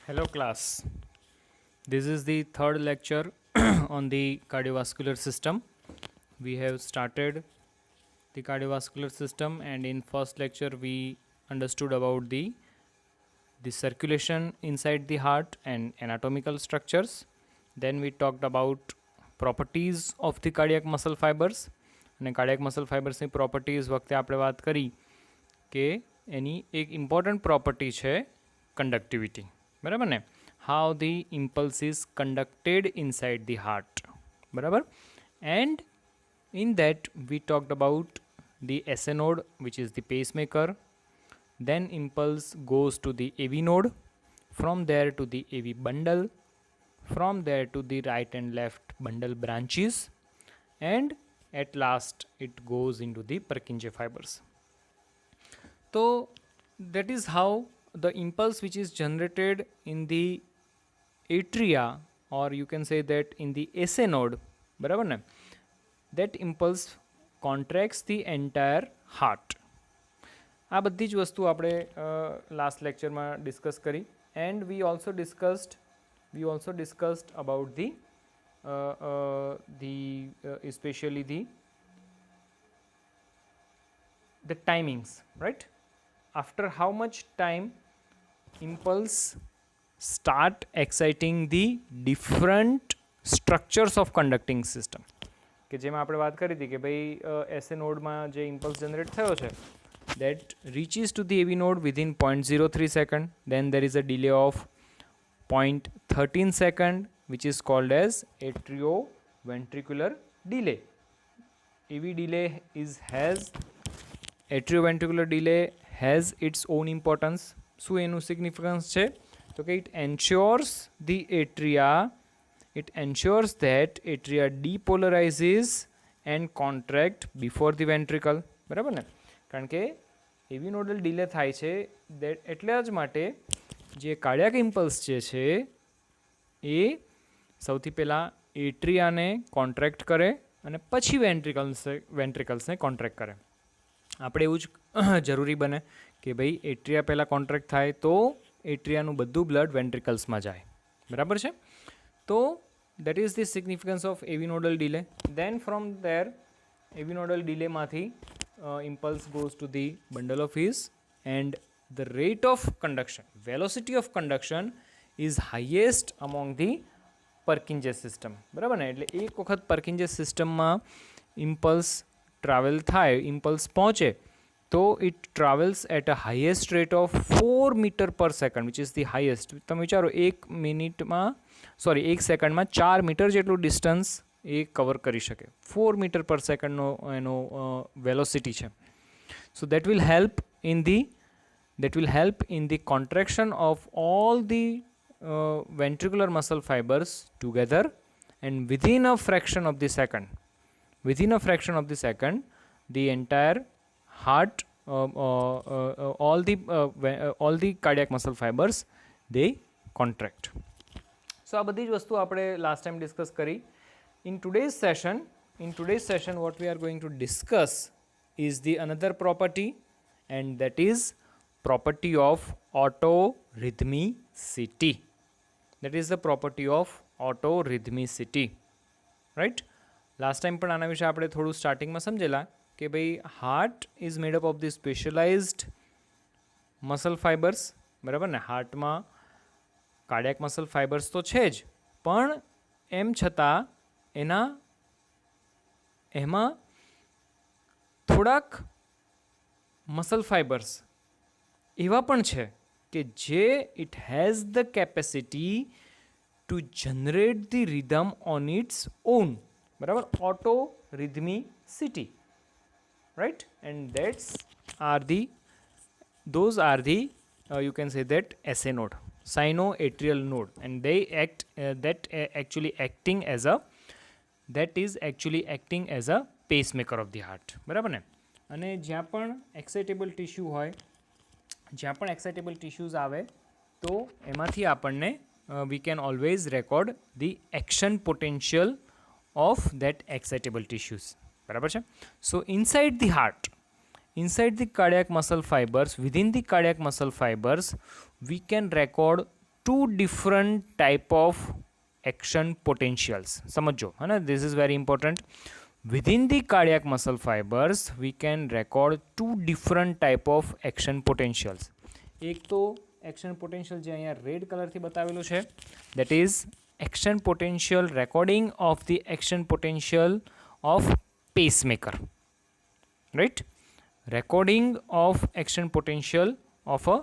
Hello class. This is the third lecture on the cardiovascular system. We have started the cardiovascular system, and in first lecture we understood about the circulation inside the heart and anatomical structures. Then we talked about properties of the cardiac muscle fibers, અને cardiac muscle ફાઇબર્સની properties વખતે આપણે વાત કરી કે એની એક important property છે conductivity, બરાબર ને? How the impulse is conducted inside the heart, બરાબર? And in that we talked about the SA node, which is the pacemaker. Then impulse goes to the AV node, from there to the AV bundle, from there to the right and left bundle branches, and at last it goes into the Purkinje fibers. So that is how the impulse which is generated in the atria, or you can say that in the SA node, બરાબર ને, that impulse contracts the entire heart. આ બધી જ વસ્તુ આપણે last લેક્ચરમાં discuss કરી. And we also discussed about the especially the timings, right? After how much time impulse start exciting the different structures of conducting system. કે જેમાં આપણે વાત કરી હતી કે ભાઈ એસએ નોડમાં જે ઇમ્પલ્સ જનરેટ થયો છે that reaches to the AV node within 0.03 second. Then there is a delay of 0.13 second, which is called as atrioventricular delay. Atrioventricular delay has its own importance. શું એનું સિગ્નિફિકન્સ છે? તો કે it ensures that atria depolarizes and contract before the ventricle, બરાબર ને? કારણ કે એવી નોડલ ડિલે થાય છે એટલે જ માટે જે કાર્ડિયાક ઇમ્પલ્સ જે છે એ સૌથી પહેલાં એટ્રિયાને કોન્ટ્રેક્ટ કરે અને પછી વેન્ટ્રિકલ્સને કોન્ટ્રેક્ટ કરે. આપણે એવું જ જરૂરી બને કે ભાઈ એટ્રિયા પહેલાં કોન્ટ્રેક્ટ થાય તો એટ્રિયાનું બધું બ્લડ વેન્ટ્રિકલ્સમાં જાય, બરાબર છે? તો that is the significance of AV nodal delay. Then from there AV nodal delay માંથી impulse goes to the bundle of His, and the rate of conduction, velocity of conduction is highest among the Purkinje system, બરાબર ને? એટલે એક વખત Purkinje સિસ્ટમમાં impulse travel થાય, impulse પહોંચે તો it travels at a highest rate of 4 meter per second, which is the highest. તમે વિચારો એક સેકન્ડમાં 4 મીટર જેટલું ડિસ્ટન્સ એ કવર કરી શકે. 4 મીટર પર સેકન્ડનો એનો વેલોસિટી છે. સો that will help in the contraction of all the ventricular muscle fibers together, and within a fraction of the second the entire heart, all the cardiac muscle fibers, they contract. So આ બધી જ વસ્તુ આપણે last time discuss કરી. In today's session what we are going to discuss is the another property, and that is property of autorhythmicity. That is the property of autorhythmicity, right? Last time પણ આના વિશે આપણે થોડું સ્ટાર્ટિંગમાં સમજેલા કે ભાઈ heart is made up of the specialised muscle fibres, બરાબર ને? હાર્ટમાં કાર્ડિયાક મસલ ફાઇબર્સ તો છે જ, પણ એમ છતાં એમાં થોડાક મસલ ફાઇબર્સ એવા પણ છે કે જે it has the capacity two generate the rhythm on it's on, બરાબર? autorhythmicity, right? And those are the you can say that SA node, sinoatrial node, and they actually acting as a pacemaker of the heart, બરાબર ને? અને જ્યાં પણ excitable tissues આવે તો એમાંથી આપણને we can always record the action potential of that excitable tissues, બરાબર છે? So inside the heart, within the cardiac muscle fibers, we can record two different type of action potentials. समझो है ना, this is very important. Within the cardiac muscle fibers we can record two different type of action potentials. એક તો action potential જે અહીંયા red કલરથી બતાવેલું છે, that is action potential recording of the action potential of pacemaker, right? Recording of action potential of a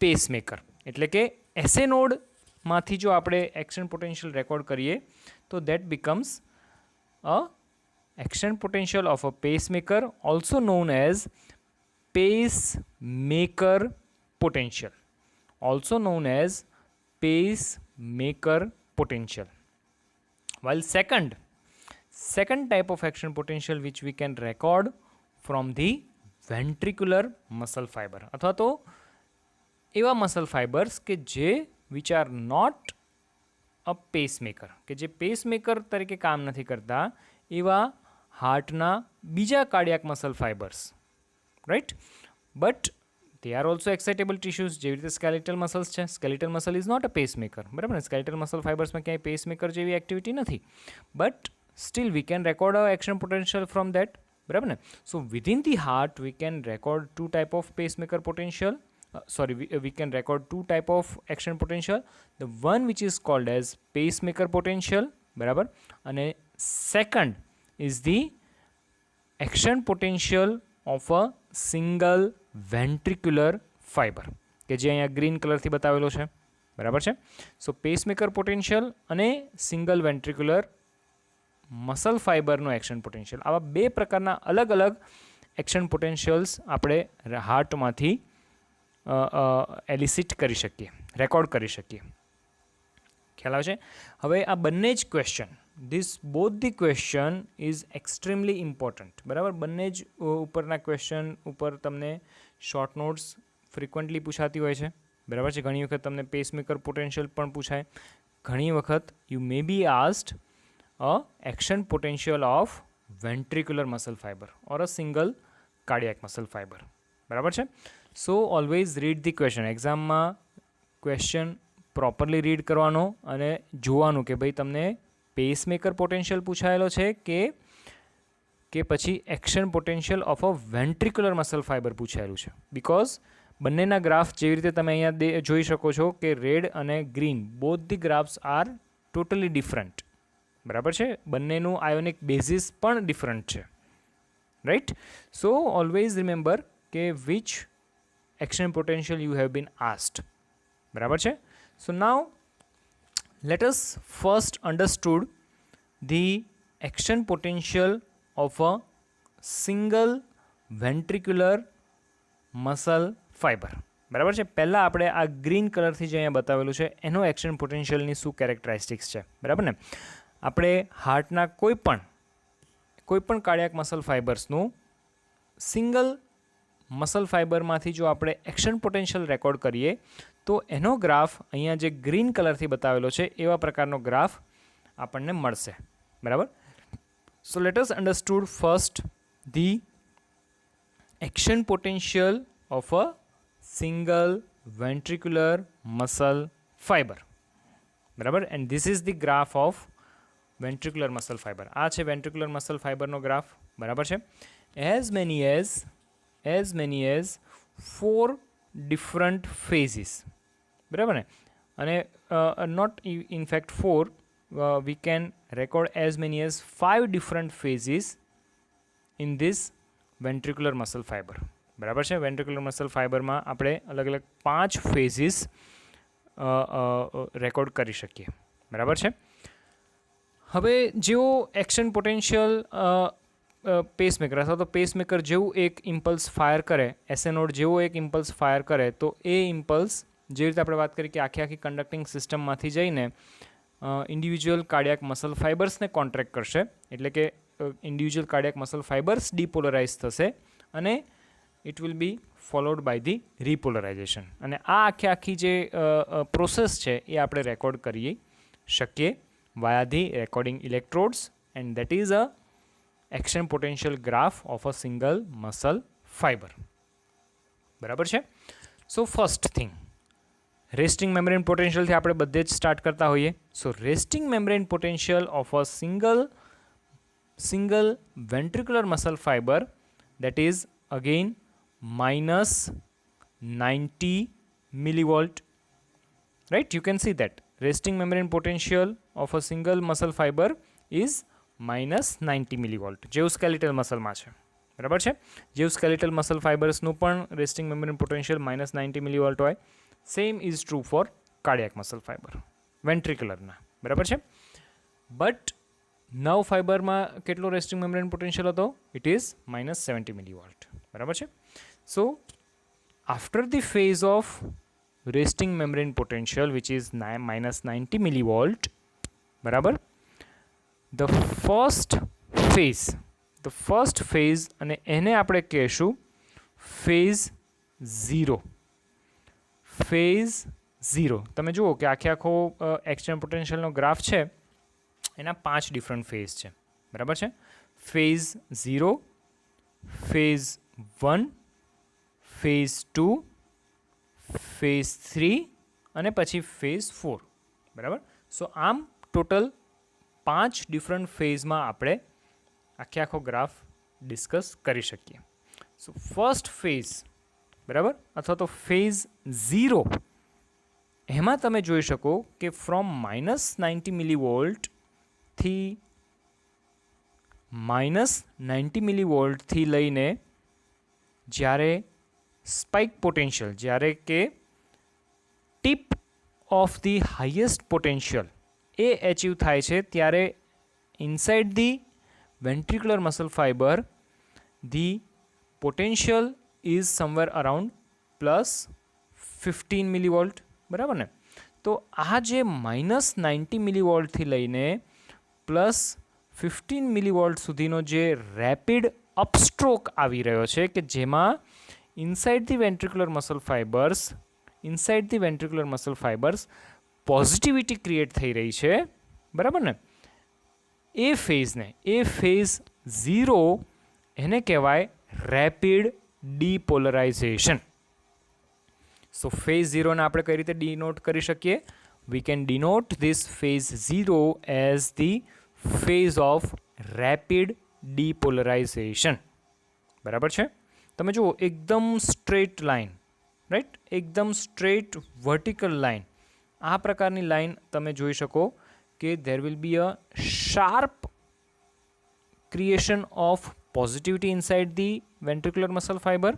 pacemaker એટલે કે SA નોડમાંથી જો આપણે એક્શન પોટેન્શિયલ રેકોર્ડ કરીએ તો that becomes a action potential of a pacemaker, also known as pacemaker potential, also known as pacemaker potential. While second type of action potential which we can record from the ventricular muscle fiber, અથવા તો એવા muscle fibers કે જે which are not a pacemaker, કે જે pacemaker તરીકે કામ નથી કરતા, એવા હાર્ટના બીજા cardiac muscle fibres, right? But they are also excitable tissues, જેવી રીતે સ્કેલેટલ મસલ્સ છે. Skeletal muscle is not a pacemaker, બરાબર ને? સ્કેલેટલ મસલ ફાઇબર્સમાં ક્યાંય પેસમેકર જેવી એક્ટિવિટી નથી, but still we can record a action potential from that, બરાબર ને? So within the heart we can record two type of pacemaker potential. We can record two type of action potential. The one which is called as pacemaker potential, બરાબર, અને second is the action potential of a single ventricular fiber, કે જે અહીંયા green કલરથી બતાવેલો છે, બરાબર છે? So pacemaker potential અને સિંગલ વેન્ટ્રિક્યુલર મસલ ફાઇબરનો એક્શન પોટેન્શિયલ, આવા બે પ્રકારના અલગ અલગ એક્શન પોટેન્શિયલ્સ આપણે હાર્ટમાંથી એલિસિટ કરી શકીએ, રેકોર્ડ કરી શકીએ. ખ્યાલ આવે છે? હવે આ બંને જ question, both the question is extremely important, બરાબર? બંને જ ઉપરના ક્વેશ્ચન ઉપર તમને શોર્ટ નોટ્સ ફ્રિકવન્ટલી પૂછાતી હોય છે, બરાબર છે? ઘણી વખત તમને પેસમેકર પોટેન્શિયલ પણ પૂછાય, ઘણી વખત you may be asked a action potential of ventricular muscle fiber or a single cardiac muscle fibre, બરાબર છે? So always read the question. એક્ઝામમાં ક્વેશ્ચન પ્રોપરલી રીડ કરવાનો અને જોવાનું કે ભાઈ તમને પેસમેકર પોટેન્શિયલ પૂછાયેલો છે કે પછી action potential of a ventricular muscle fibre પૂછાયેલું છે. બિકોઝ બંનેના ગ્રાફ જેવી રીતે તમે અહીંયા જોઈ શકો છો કે રેડ અને green, both the graphs are totally different, બરાબર છે? બંનેનું આયોનિક બેઝિસ પણ ડિફરન્ટ છે, રાઈટ? સો ઓલવેઝ રિમેમ્બર કે which action potential you have been asked, બરાબર છે? So now let us first understood the action potential of a single ventricular muscle fiber, બરાબર છે? પહેલાં આપણે આ ગ્રીન કલરથી જે અહીંયા બતાવેલું છે એનો એક્શન પોટેન્શિયલની શું કેરેક્ટરિસ્ટિક્સ છે, બરાબર ને? આપણે હાર્ટના કોઈ પણ કાર્ડિયાક મસલ ફાઇબર્સનું સિંગલ મસલ ફાઇબરમાંથી જો આપણે એક્શન પોટેન્શિયલ રેકોર્ડ કરીએ તો એનો ગ્રાફ અહીંયા જે ગ્રીન કલરથી બતાવેલો છે એવા પ્રકારનો ગ્રાફ આપણને મળશે, બરાબર? So let us understood first the action potential of a single ventricular muscle fibre, બરાબર? And this is the graph of ventricular muscle fibre. આ છે વેન્ટ્રિક્યુલર મસલ ફાઇબરનો ગ્રાફ, બરાબર છે? as many as 4 different phases, બરાબર ને? અને not in fact 4, we can record as many as 5 different phases in this ventricular muscle fiber, બરાબર છે? Ventricular muscle ફાઇબરમાં આપણે અલગ અલગ 5 ફેઝિસ રેકોર્ડ કરી શકીએ, બરાબર છે? હવે જેવો એક્શન પોટેન્શિયલ પેસમેકર અથવા તો પેસમેકર જેવું એક ઇમ્પલ્સ ફાયર કરે, એસએ નોડ જેવો એક ઇમ્પલ્સ ફાયર કરે, તો એ ઇમ્પલ્સ જે રીતે આપણે વાત કરી કે આખી કન્ડક્ટિંગ સિસ્ટમમાંથી જઈને ઇન્ડિવિજ્યુઅલ કાર્ડિયાક મસલ ફાઇબર્સને કોન્ટ્રેક્ટ કરશે, એટલે કે individual cardiac muscle fibres depolarise થશે અને it will be followed by the repolarisation. અને આ આખી જે પ્રોસેસ છે એ આપણે રેકોર્ડ કરી શકીએ via the recording electrodes, and that is a action potential graph of a single muscle fibre, બરાબર છે? So first thing, resting membrane પોટેન્શિયલથી આપણે બધે જ સ્ટાર્ટ કરતા હોઈએ. So resting membrane potential of a single ventricular muscle fiber, that is again minus 90 millivolt, right? You can see that resting membrane potential of a single muscle fiber is minus 90 millivolt. જેવું skeletal muscle માં છે, બરાબર છે? જેવું skeletal muscle fibers નું પણ resting membrane potential minus 90 millivolt હોય. Same is true for cardiac muscle fiber, ventricular ના, બરાબર છે? But નવ ફાઇબરમાં કેટલો રેસ્ટિંગ મેમ્બ્રેન પોટેન્શિયલ હતો? ઇટ ઇઝ minus 70 millivolt, બરાબર છે? So after the phase of resting membrane potential which is minus 90 millivolt, બરાબર, ધ ફર્સ્ટ ફેઝ અને એને આપણે કહેશું ફેઝ ઝીરો. તમે જુઓ કે આખો એક્સટર્નલ પોટેન્શિયલનો ગ્રાફ છે, એના 5 ડિફરન્ટ ફેઝ છે, બરાબર છે? ફેઝ 0, ફેઝ 1, ફેઝ 2, ફેઝ 3 અને પછી ફેઝ 4, બરાબર? સો આમ ટોટલ 5 ડિફરન્ટ ફેઝમાં આપણે આખો ગ્રાફ ડિસ્કસ કરી શકીએ. સો ફર્સ્ટ ફેઝ, બરાબર, અથવા તો ફેઝ 0, એમાં તમે જોઈ શકો કે ફ્રોમ minus 90 millivolt થી -90 મિલીવોલ્ટથી લઈને જ્યારે સ્પાઇક પોટેન્શિયલ, જ્યારે કે tip of the highest potential A achieve થાય છે, ત્યારે inside the ventricular muscle fibre the potential is somewhere around +15 millivolt, બરાબર ને? તો આ જે -90 મિલીવોલ્ટથી લઈને +15 મિલીવોલ્ટ સુધીનો જે રેપિડ અપસ્ટ્રોક આવી રહ્યો છે, કે જેમાં inside the ventricular muscle fibres positivity create થઈ રહી છે, બરાબર ને? એ ફેઝ 0 એને કહેવાય રેપિડ ડીપોલરાઇઝેશન. સો ફેઝ 0 ને આપણે કઈ રીતે ડિનોટ કરી શકીએ? We can denote this phase 0 as the phase of rapid depolarization, બરાબર છે? તમે જુઓ એકદમ સ્ટ્રેટ લાઇન, રાઈટ, એકદમ સ્ટ્રેટ વર્ટિકલ લાઇન, આ પ્રકારની લાઇન તમે જોઈ શકો કે there will be a sharp creation of positivity inside the ventricular muscle fiber,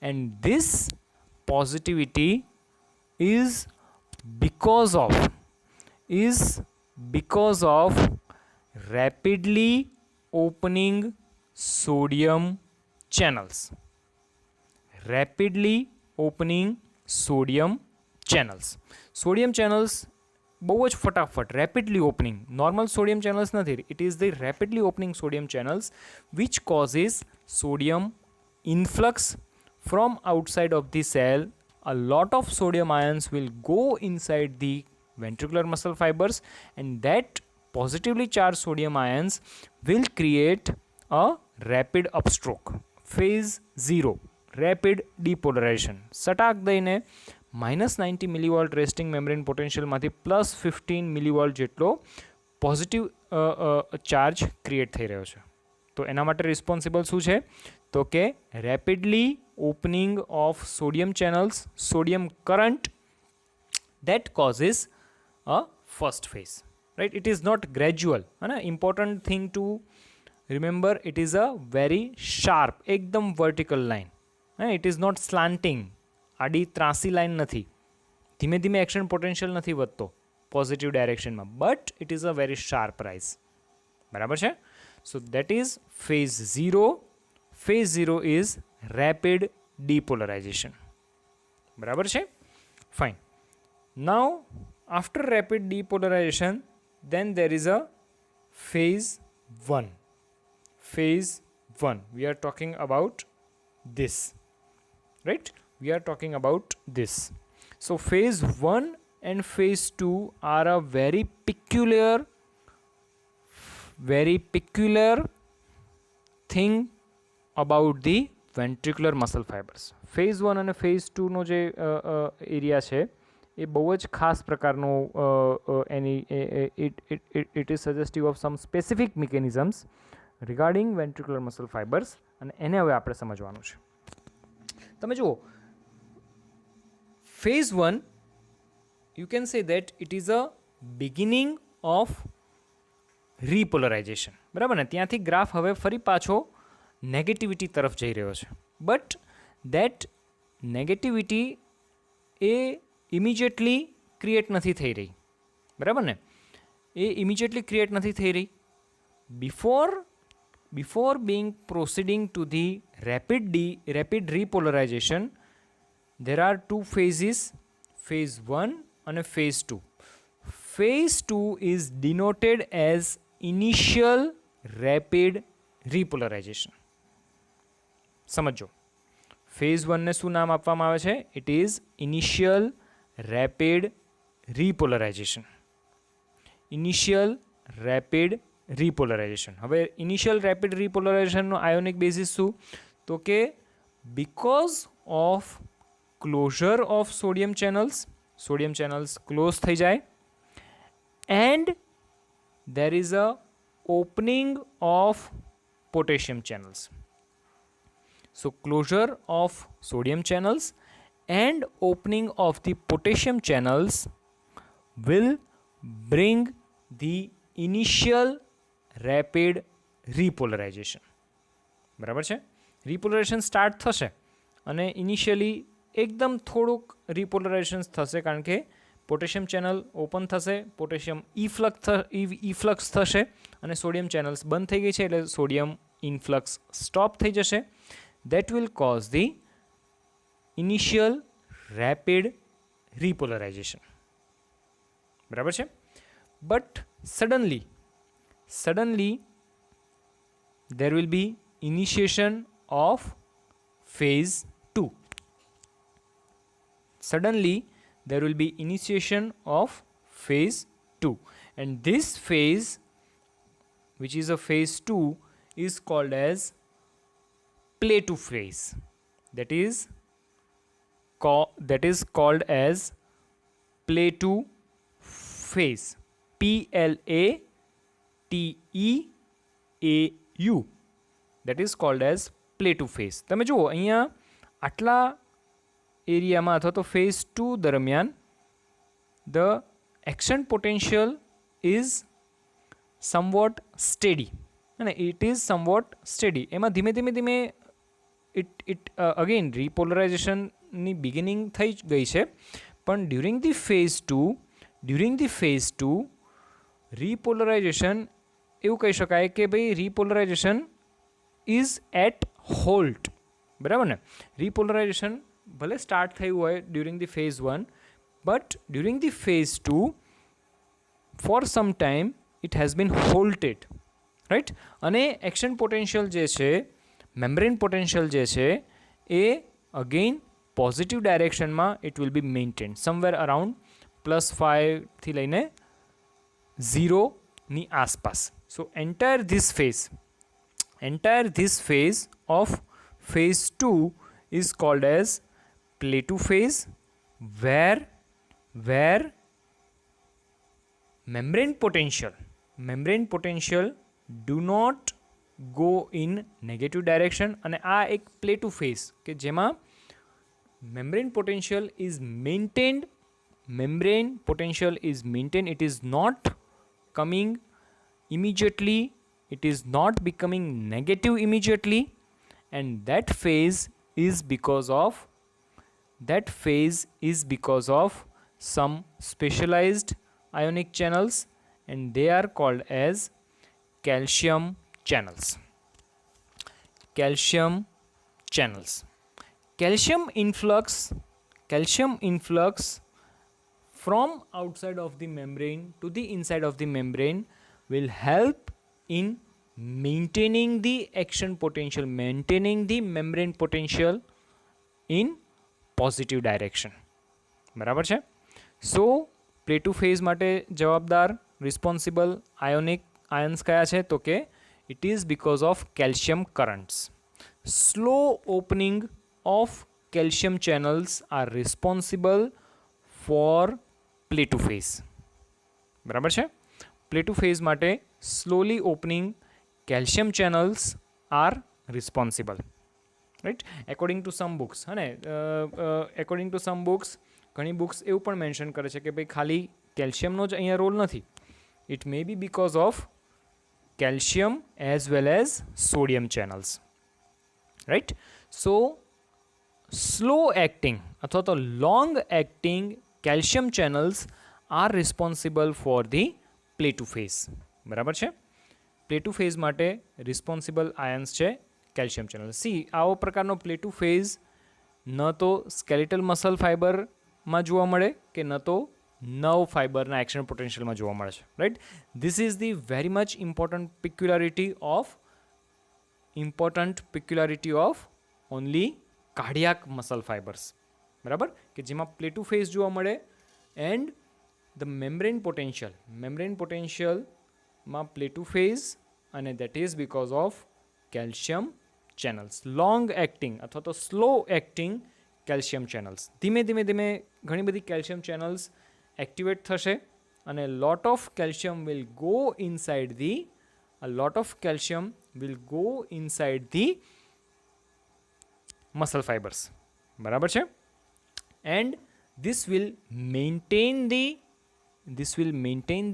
and this positivity is because of rapidly opening sodium channels. Sodium channels બહુ જ ફટાફટ rapidly opening, normal sodium channels નથી, it is the rapidly opening sodium channels which causes sodium influx from outside of the cell. A lot of sodium ions will go inside the ventricular muscle fibers, and that positively charged sodium ions will create a rapid upstroke. Phase 0, rapid depolarization. સટાક દઈને -90 millivolt resting membrane પોટેન્શિયલમાંથી +15 millivolt જેટલો positive charge create થઈ રહ્યો છે. તો એના માટે responsible શું છે? તો કે rapidly opening of sodium channels, sodium current, that causes a first phase, right? It is not gradual. An important thing to remember, it is a very sharp, ekdam vertical line. It is not slanting, આડી ત્રાસી line નથી, ધીમે ધીમે action potential નથી વધતો positive ડાયરેક્શનમાં, but it is a very sharp rise, બરાબર છે? So that is phase 0. Phase 0 is rapid depolarization, બરાબર છે? Fine. Now after rapid depolarization, then there is a phase 1. We are talking about this, right? We are talking about this. So phase 1 and phase 2 are a very peculiar thing about the ventricular muscle fibers. Phase 1 અને phase 2 નો જે area છે એ બહુ જ ખાસ પ્રકારનું એની it is suggestive of some specific mechanisms regarding ventricular muscle fibres, અને એને હવે આપણે સમજવાનું છે. તમે જુઓ, phase 1 you can say that it is a beginning of repolarization, બરાબર ને? ત્યાંથી ગ્રાફ હવે ફરી પાછો નેગેટિવિટી તરફ જઈ રહ્યો છે, but that negativity A immediately create નથી થઈ રહી, બરાબર ને? એ ઇમિજિએટલી ક્રિએટ નથી થઈ રહી. Before being proceeding to the rapid repolarization, there are two phases, phase 1 and phase 2. Phase 2 is denoted as initial rapid repolarization. સમજો, phase 1 ને શું નામ આપવામાં આવે છે? It is initial rapid repolarization. Initial rapid repolarization. હવે initial rapid repolarization નો ionic basis શું? તો કે because of closure of sodium channels close થઈ જાય, and there is a opening of potassium channels. So closure of sodium channels and opening of the potassium channels will bring the initial rapid repolarization. બરાબર છે? રિપોલરાઇઝેશન start થશે અને initially એકદમ થોડુંક રિપોલરાઇઝેશન થશે, કારણ કે પોટેશિયમ ચેનલ ઓપન થશે, પોટેશિયમ ઇફ્લક્સ થશે અને સોડિયમ ચેનલ્સ બંધ થઈ ગઈ છે, એટલે સોડિયમ ઇનફ્લક્સ સ્ટોપ થઈ જશે. That will cause the initial rapid repolarization. બરાબર છે? But suddenly there will be initiation of phase 2. Suddenly there will be initiation of phase 2, and this phase, which is a phase 2, is called as Plateau phase. That is called as Plateau phase. PLATEAU. That is called as Plateau phase. તમે જુઓ, અહીંયા આટલા એરિયામાં અથવા તો phase 2 દરમિયાન the action potential is somewhat steady, અને it is somewhat steady. એમાં ધીમે ધીમે it again repolarization ની બિગિનિંગ થઈ ગઈ છે, પણ during the phase 2 repolarization એવું કહી શકાય કે ભાઈ repolarization is at halt. બરાબર ને? repolarization ભલે સ્ટાર્ટ થયું હોય during the phase 1, but during the phase 2 for some time it has been halted, right? અને એક્શન પોટેન્શિયલ જે છે, મેમ્બ્રેન પોટેન્શિયલ જે છે, એ અગેન પોઝિટિવ ડાયરેક્શનમાં it will be maintain somewhere around +5 થી લઈને 0ની આસપાસ. So entire this phase of phase 2 is called as Plateau phase, where membrane potential do not go in negative direction. અને આ એક Plateau phase કે જેમાં membrane potential is maintained, it is not coming immediately, it is not becoming negative immediately, and that phase is because of some specialized ionic channels, and they are called as calcium channels. Calcium influx from outside of the membrane to the inside of the membrane will help in maintaining the action potential, maintaining the membrane potential in positive direction. બરાબર છે? સો પ્લેટો phase માટે જવાબદાર responsible ions કયા છે? તો કે it is because of calcium currents. Slow opening of calcium channels are responsible for plateau phase. બરાબર છે. પ્લે ટુ ફેઝ માટે slowly opening calcium channels are responsible, right, according to some books. અને according to some books, ઘણી books એવું પણ mention કરે છે કે ભાઈ ખાલી કેલ્શિયમનો જ અહીંયા રોલ નથી. It may be because of calcium as well as sodium channels, right. So slow acting અથવા તો long acting calcium channels are responsible for the plateau phase. બરાબર છે. પ્લે ટુ ફેઝ માટે રિસ્પોન્સિબલ આયન્સ છે calcium channel. See, આવો પ્રકારનો play two phase ન તો સ્કેલેટલ મસલ ફાઇબરમાં જોવા મળે કે ન તો નર્વ ફાઇબરના એક્શન પોટેન્શિયલમાં જોવા મળે છે, right. This is the very much important peculiarity of only cardiac muscle fibres. બરાબર, કે જેમાં પ્લે ટુ ફેઝ જોવા મળે એન્ડ ધ મેમ્બ્રેન પોટેન્શિયલમાં પ્લે ટુ ફેઝ, અને that is because of calcium channels. Long acting અથવા તો સ્લો એક્ટિંગ કેલ્શિયમ ચેનલ્સ. ધીમે ધીમે ઘણી બધી કેલ્શિયમ ચેનલ્સ એક્ટિવેટ થશે અને lot of calcium will go inside the muscle fibers. બરાબર છે. and this will maintain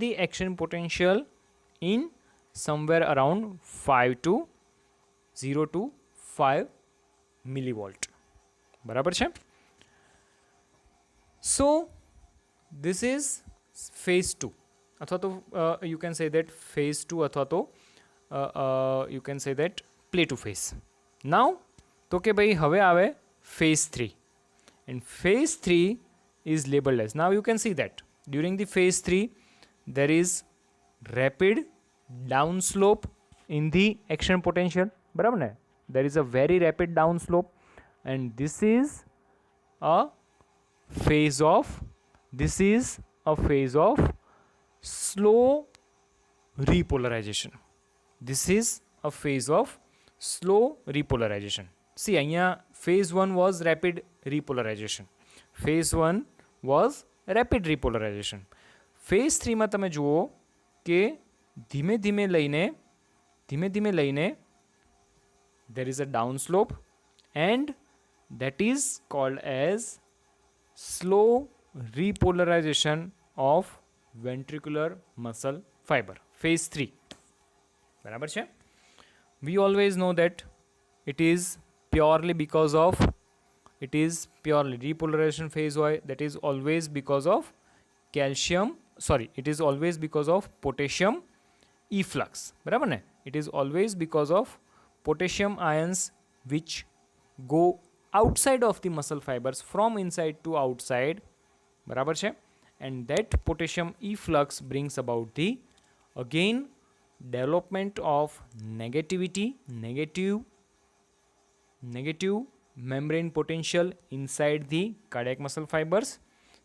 the action potential in somewhere around 0 to 5 millivolt. બરાબર છે. so this is phase 2 અથવા તો you can say that phase 2 અથવા તો you can say that play to phase. now તો કે ભાઈ હવે આવે phase 3 and phase 3 is labeled as, now you can see that during the phase 3 there is rapid downslope in the action potential. બરાબર ને, there is a very rapid downslope and this is a phase of slow repolarization. See, અહીંયા phase 1 was rapid repolarization. phase 3 માં તમે જુઓ કે ધીમે ધીમે લઈને there is a downslope and that is called as slow repolarization of ventricular muscle fiber. phase 3. બરાબર છે. we always know that it is purely repolarization phase હોય, that is always because of potassium efflux. બરાબર ને, it is always because of potassium ions which go outside of the muscle fibers from inside to outside. બરાબર છે. and that potassium efflux brings about the again development of negative membrane potential inside the cardiac muscle fibers.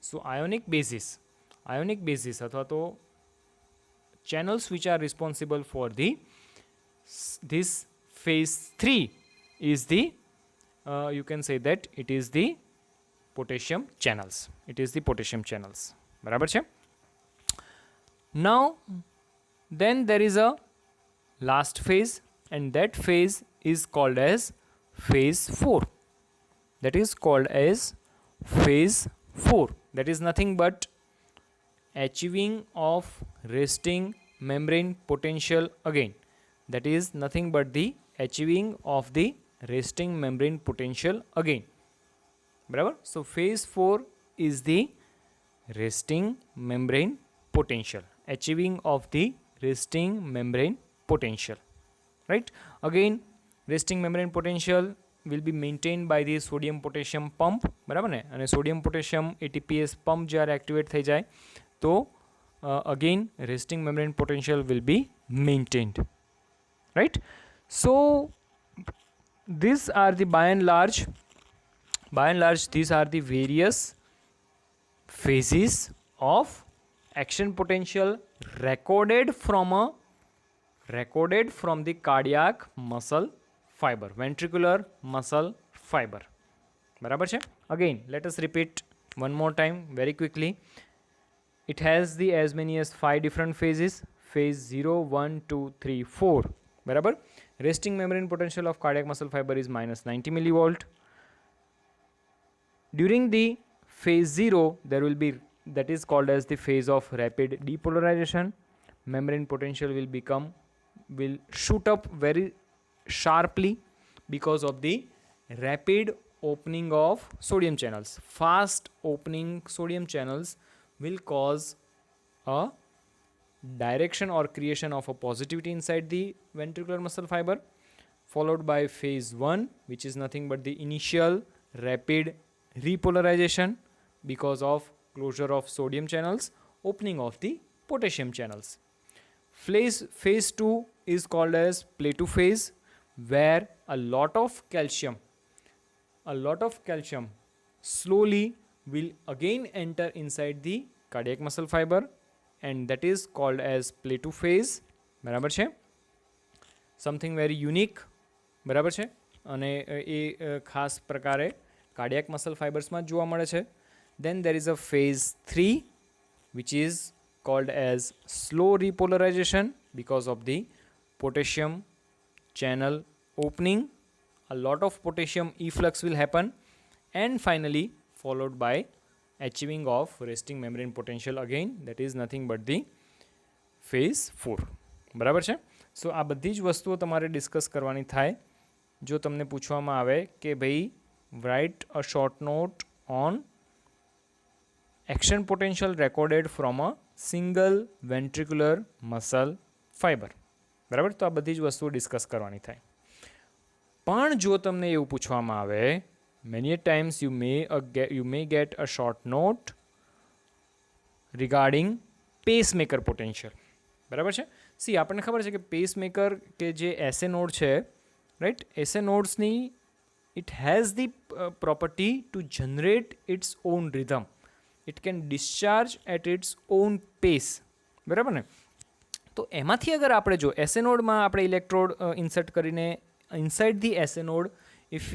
so ionic basis અથવા તો channels which are responsible for this phase 3 is the you can say that it is the potassium channels. બરાબર છે. now then there is a last phase and that phase is called as phase 4. That is nothing but achieving of resting membrane potential again. બરાબર. so phase 4 is the resting membrane potential, achieving of the resting membrane potential, right. again resting membrane potential will be maintained by the sodium potassium pump. બરાબર ને, અને sodium potassium ATPase pump જ્યારે activate થઈ જાય તો again resting membrane potential will be maintained, right. so these are the by and large these are the various phases of action potential recorded from the cardiac muscle fiber, ventricular muscle fiber. બરાબર છે. again let us repeat one more time very quickly. It has the as many as 5 different phases. Phase 0, 1, 2, 3, 4. બરાબર. Resting membrane potential of cardiac muscle fiber is minus 90 millivolt. During the phase 0, there will be, that is called as the phase of rapid depolarization. Membrane potential will shoot up very sharply because of the rapid opening of sodium channels. Fast opening sodium channels will cause a direction or creation of a positivity inside the ventricular muscle fiber, followed by phase 1, which is nothing but the initial rapid repolarization because of closure of sodium channels, opening of the potassium channels. Phase 2 is called as plateau phase, where a lot of calcium slowly will again enter inside the cardiac muscle fiber, and that is called as plateau phase. બરાબર છે. Something very unique. બરાબર છે. અને એ ખાસ પ્રકારે cardiac muscle ફાઇબર્સમાં જોવા મળે છે. Then there is a phase 3, which is called as slow repolarization because of the potassium channel opening. A lot of potassium efflux will happen, and finally followed by achieving of resting membrane potential again, that is nothing but the phase 4. બરાબર છે. So આ બધી જ વસ્તુઓ તમારે discuss કરવાની થાય. જો તમને પૂછવામાં આવે કે ભાઈ write a short note on action potential recorded from a single ventricular muscle fiber. બરાબર. તો આ બધી જ વસ્તુઓ ડિસ્કસ કરવાની થાય. પણ જો તમને એવું પૂછવામાં આવે, many a times you may get a short note regarding pacemaker potential. બરાબર છે. સી આપણને ખબર છે કે પેસમેકર કે જે એસે નોડ છે, રાઈટ, એસે નોડ્સની it has the property to generate its own rhythm. It can discharge at its own pace. બરાબર ને. તો એમાંથી અગર આપણે જો એસે નોડમાં આપણે ઇલેક્ટ્રોડ ઇન્સર્ટ કરીને inside the SA node, if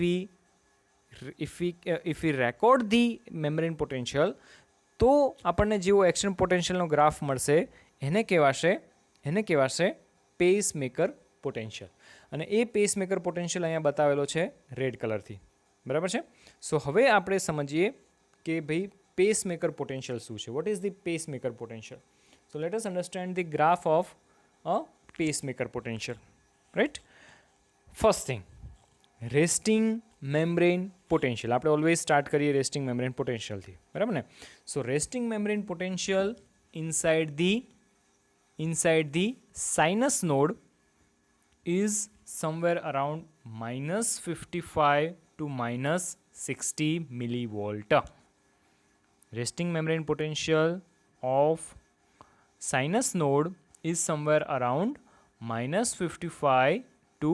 we record the membrane potential, તો આપણને જેવો એક્શન પોટેન્શિયલનો ગ્રાફ મળશે એને કહેવાશે પેસમેકર પોટેન્શિયલ. અને એ પેસમેકર પોટેન્શિયલ અહીંયા બતાવેલો છે રેડ કલરથી. બરાબર છે. સો હવે આપણે સમજીએ કે ભાઈ પેસમેકર પોટેન્શિયલ શું છે. What is the pacemaker potential? So let us understand the graph of a pacemaker potential. Right. First thing, resting membrane potential. આપણે ઓલવેઝ સ્ટાર્ટ કરીએ રેસ્ટિંગ મેમ્બ્રેન પોટેન્શિયલથી. બરાબર ને. So resting membrane potential inside the sinus node is somewhere around -55 to -60 millivolt. Resting membrane potential of sinus node is somewhere around -55 to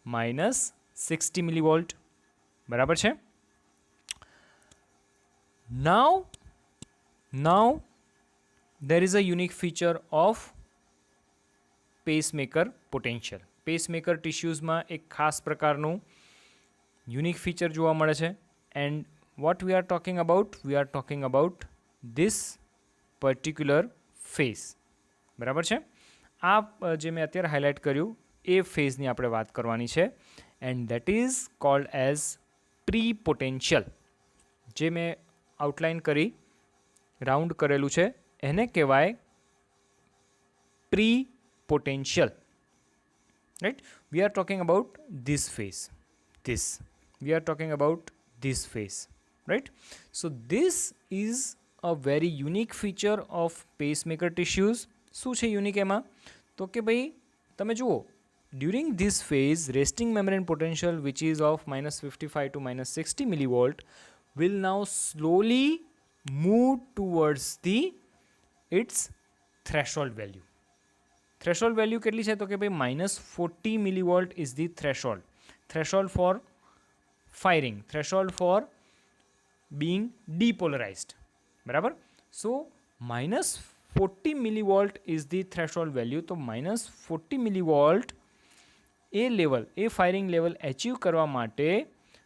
-60 millivolt. બરાબર છે. Now there is a unique feature of pacemaker potential. Pacemaker ટિશ્યુઝમાં એક ખાસ પ્રકારનું unique feature જોવા મળે છે. And what we are talking about? We are talking about this particular phase. બરાબર છે. આ જે મેં અત્યારે હાઇલાઇટ કર્યું એ ફેઝની આપણે વાત કરવાની છે. And that is called as pre potential. જે મેં આઉટલાઇન કરી, રાઉન્ડ કરેલું છે, એને કહેવાય pre potential. Right? We are talking about this phase. We are talking about this phase. Right? So this is a very unique feature of pacemaker tissues. શું છે unique એમાં? તો કે ભાઈ તમે જુઓ, during this phase resting membrane potential, which is of -55 to -60 millivolt, will now slowly move towards its threshold value. Threshold value કેટલી છે? તો કે ભાઈ -40 millivolt is the threshold for firing, threshold for being depolarised. બરાબર. So -40 millivolt is the threshold value. તો -40 millivolt એ firing level achieve કરવા માટે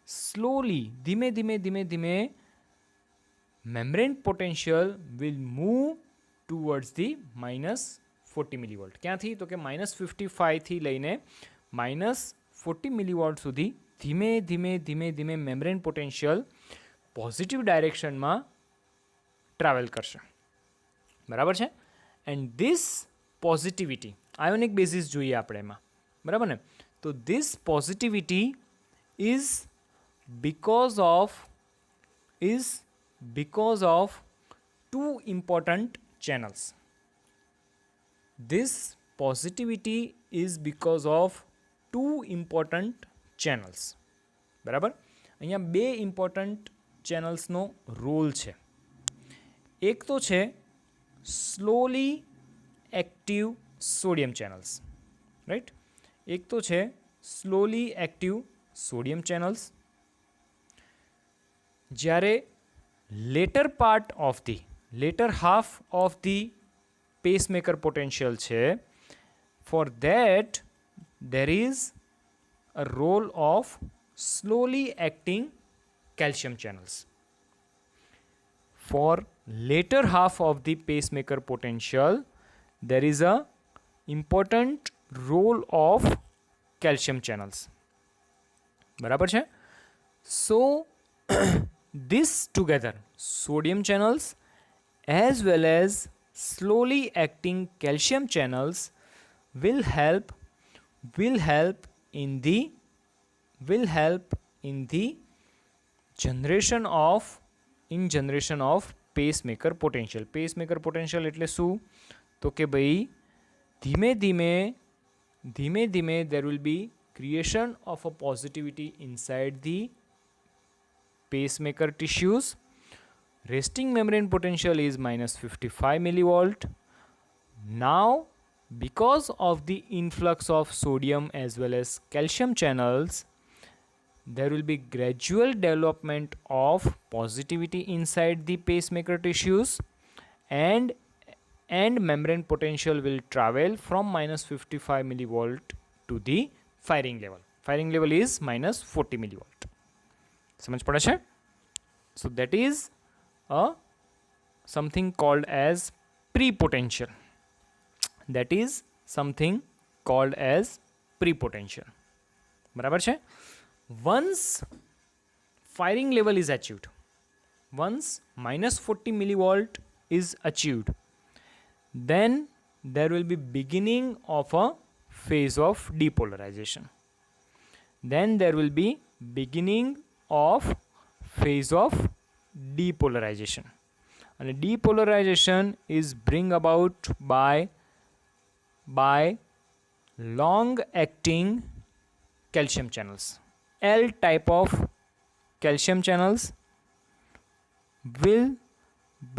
સ્લોલી ધીમે membrane potential will move towards the -40 millivolt. ક્યાંથી? તો કે -55 થી લઈને -40 millivolt સુધી ધીમે ધીમે ધીમે ધીમે મેમ્બ્રેન પોટેન્શિયલ પોઝિટિવ ડાયરેક્શનમાં ટ્રાવેલ કરશે. બરાબર છે? And this positivity, ionic basis જોઈએ આપણે એમાં, બરાબર ને? તો this positivity is because of two important channels. This positivity is because of two important channels. બરાબર? અહીંયા બે ઇમ્પોર્ટન્ટ ચેનલ્સનો રોલ છે. એક તો છે slowly active sodium channels, right? એક તો છે સ્લોલી એક્ટિવ સોડિયમ ચેનલ્સ. જ્યારે latter half of the pacemaker potential છે, for that there is a role of slowly acting calcium channels. For later half of the pacemaker potential, there is a important role of calcium channels. બરાબર છે? So this together, sodium channels as well as slowly acting calcium channels will help in the generation of pacemaker potential. Pacemaker potential એટલે શું? તો કે ભાઈ ધીમે ધીમે there will be creation of a positivity inside the pacemaker tissues. Resting membrane potential is -55 millivolt. Now, because of the influx of sodium as well as calcium channels, there will be gradual development of positivity inside the pacemaker tissues, and membrane potential will travel from -55 millivolt to the firing level. Firing level is -40 millivolt. સમજ પડે છે? So that is something called as pre-potential. બરાબર છે? Once firing level is achieved, once -40 millivolt is achieved, then there will be beginning of a phase of depolarization. Then there will be beginning of phase of depolarization. And depolarization is bring about by long acting calcium channels. L type of calcium channels will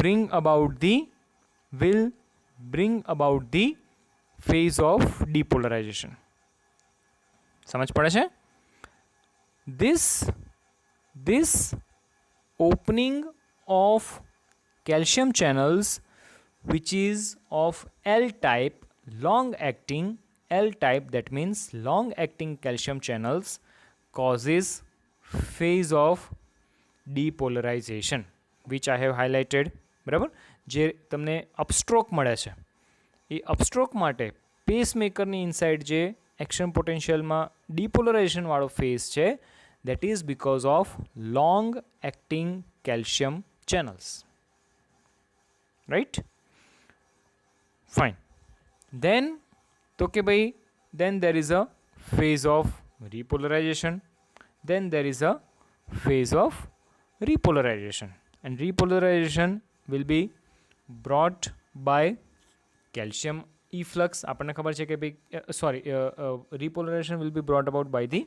bring about the phase of depolarization. समझ पड़े छे? This opening of calcium channels, which is of L type, long acting L type, that means long acting calcium channels, causes phase of depolarization, which I have highlighted. બરાબર? જે તમને અપસ્ટ્રોક મળે છે, એ અપસ્ટ્રોક માટે પેસમેકરની inside જે એક્શન પોટેન્શિયલમાં ડીપોલરાઇઝેશન વાળો ફેઝ છે, that is because of long acting calcium channels. Right? Fine. Then तो के भाई then there is a phase of repolarization, then there is a phase of repolarization, and repolarization will be brought by calcium efflux. આપણને ખબર છે કે ભાઈ repolarization will be brought about by the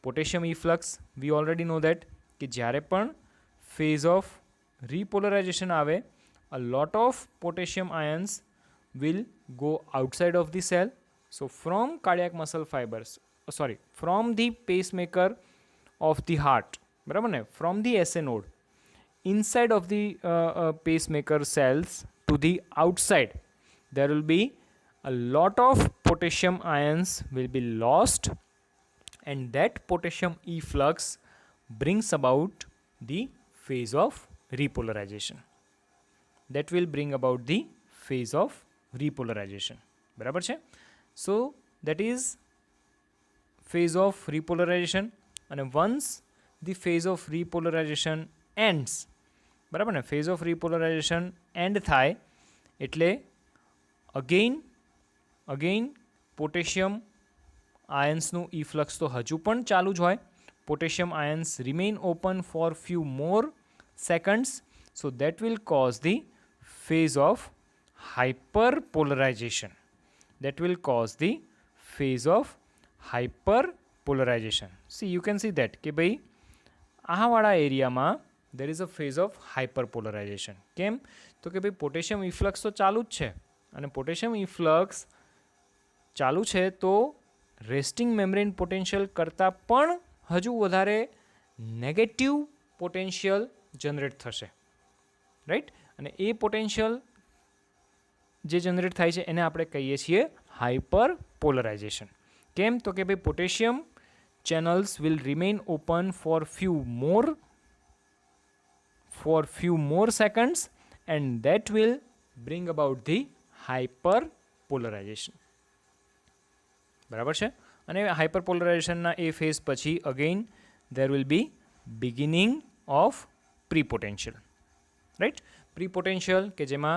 potassium efflux. We already know that कि જ્યારે પણ phase of repolarization આવે, a lot of potassium ions will go outside of the cell. So from cardiac muscle fibers, from the pacemaker of the heart, બરાબર ને, from the SA node inside of the pacemaker cells to the outside, there will be a lot of potassium ions will be lost, and that potassium efflux brings about the phase of repolarization. That will bring about the phase of repolarization. બરાબર છે? So that is phase of repolarization. અને once the phase of repolarization ends, બરાબર ને, phase of repolarization end થાય એટલે again potassium આયન્સનું ઇફ્લક્સ તો હજુ પણ ચાલુ જ હોય. Potassium ions remain open for few more seconds, so that will cause the phase of hyperpolarization. That will cause the phase of hyperpolarization. See, you can see that કે ભાઈ આ વાળા એરિયામાં there is a phase of hyperpolarization. કેમ? તો કે ભાઈ potassium ઇફ્લક્સ તો ચાલુ જ છે, અને પોટેશિયમ ઇફ્લક્સ ચાલુ છે તો રેસ્ટિંગ મેમ્બ્રેન પોટેન્શિયલ કરતાં પણ હજુ વધારે નેગેટિવ પોટેન્શિયલ જનરેટ થશે, રાઈટ? અને એ પોટેન્શિયલ જે જનરેટ થાય છે એને આપણે કહીએ છીએ હાઇપર પોલરાઇઝેશન. કેમ? તો કે ભાઈ potassium channels will remain open four few more seconds, and that will bring about the hyperpolarization. બરાબર છે? અને હાઇપરપોલરાઇઝેશનના એ ફેઝ પછી again there will be beginning of pre-potential, right? Pre-potential કે જેમાં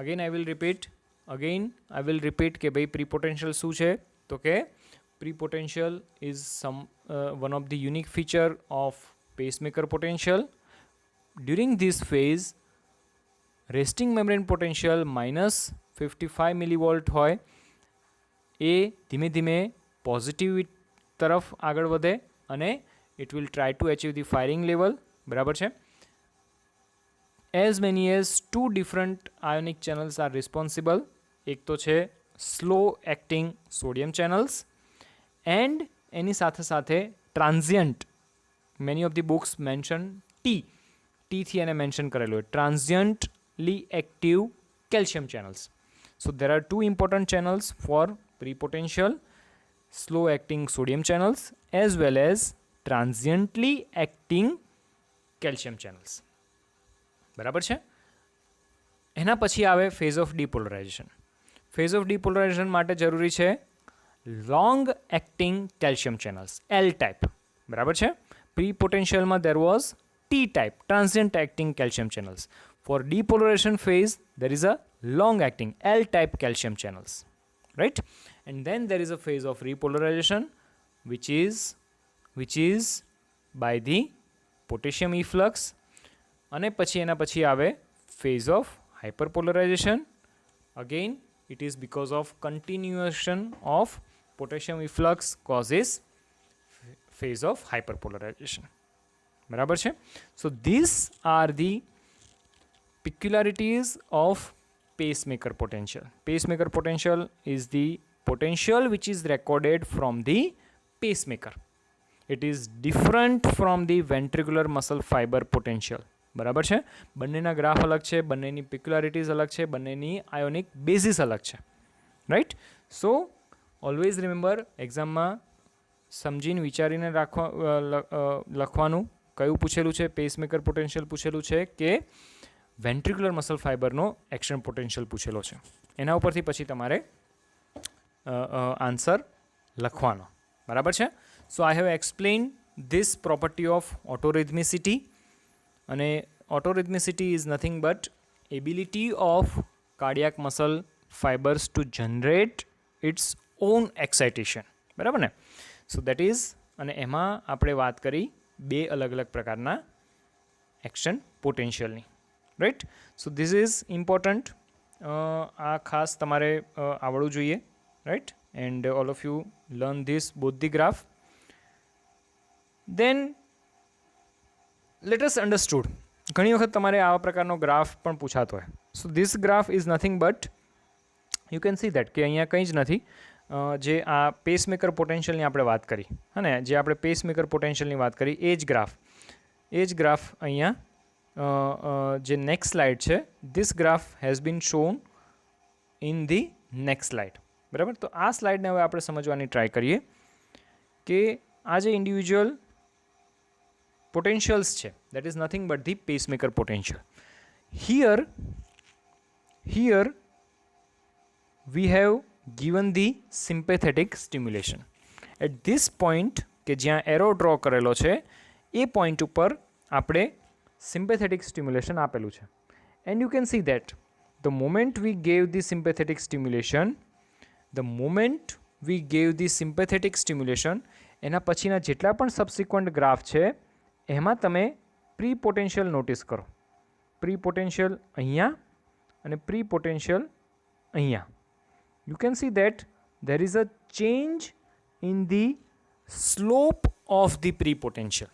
again I will repeat કે ભાઈ pre-potential શું છે? તો કે pre-potential is one of the unique feature of pacemaker potential. During this phase resting membrane potential -55 millivolt હોય એ ધીમે ધીમે પોઝિટિવ તરફ આગળ વધે અને it will try to achieve the firing level. બરાબર છે? As many as 2 different ionic channels are responsible. એક તો છે slow acting sodium channels and એની સાથે સાથે transient, many of the books mention T થી એને મેન્શન કરેલું હોય, transiently active calcium channels. So there are 2 important channels for pre-potential: slow acting sodium channels as well as transiently acting calcium channels. બરાબર છે? એના પછી આવે phase of depolarization. phase of depolarization માટે જરૂરી છે long acting calcium channels, L type. બરાબર છે? pre-potentialમાં there was T type, transient acting calcium channels. For depolarization phase there is a long acting L type calcium channels, right? And then there is a phase of repolarization which is by the potassium efflux. અને પછી એના પછી આવે phase of hyperpolarization. Again it is because of continuation of potassium efflux causes phase of hyperpolarization. બરાબર છે? So these are the peculiarities of pacemaker potential. Pacemaker potential is the potential which is recorded from the pacemaker. It is different from the ventricular muscle fiber potential. બરાબર છે? બંનેના graph અલગ છે, બંનેની peculiarities અલગ છે, બંનેની આયોનિક બેઝિસ અલગ છે, રાઈટ? સો ઓલવેઝ રિમેમ્બર, એક્ઝામમાં સમજીને વિચારીને લખવાનું. કયું પૂછેલું છે? પેસમેકર પોટેન્શિયલ પૂછેલું છે કે વેન્ટ્રિક્યુલર મસલ ફાઇબરનો એક્શન પોટેન્શિયલ પૂછેલો છે. એના ઉપરથી પછી તમારે આન્સર લખવાનો. બરાબર છે? So I have explain this property of autorhythmicity. અને autorhythmicity is nothing but ability of cardiac muscle fibres to generate its own excitation. બરાબર ને? સો દેટ ઇઝ, અને એમાં આપણે વાત કરી 2 અલગ અલગ પ્રકારના એક્શન પોટેન્શિયલની, right? So this is important. આ ખાસ તમારે આવડવું જોઈએ, right? And all of you learn this both the graph. Then let us understood. ઘણી વખત તમારે આવા પ્રકારનો ગ્રાફ પણ પૂછાતો હોય. So this graph is nothing but, you can see that કે અહીંયા કંઈ જ નથી. જે આ પેસમેકર પોટેન્શિયલની આપણે વાત કરી, હા ને, જે આપણે પેસમેકર પોટેન્શિયલની વાત કરી એ જ ગ્રાફ અહીંયા જે નેક્સ્ટ સ્લાઇડ છે, this graph has been shown in the next slide. બરાબર? તો આ સ્લાઇડને હવે આપણે સમજવાની ટ્રાય કરીએ કે આ જે ઇન્ડિવિજ્યુઅલ potentials છે, that is nothing but the pacemaker potential. Here we have given the sympathetic stimulation. At this point કે જ્યાં એરો ડ્રો કરેલો છે એ પોઈન્ટ ઉપર આપણે sympathetic stimulation આપેલું છે. And you can see that the moment we gave the sympathetic stimulation, એના પછીના જેટલા પણ સબસિક્વન્ટ ગ્રાફ છે એમાં તમે પ્રી પોટેન્શિયલ નોટિસ કરો. પ્રી પોટેન્શિયલ અહીંયા અને પ્રી પોટેન્શિયલ અહીંયા. You can see that there is a change in the slope of the prepotential.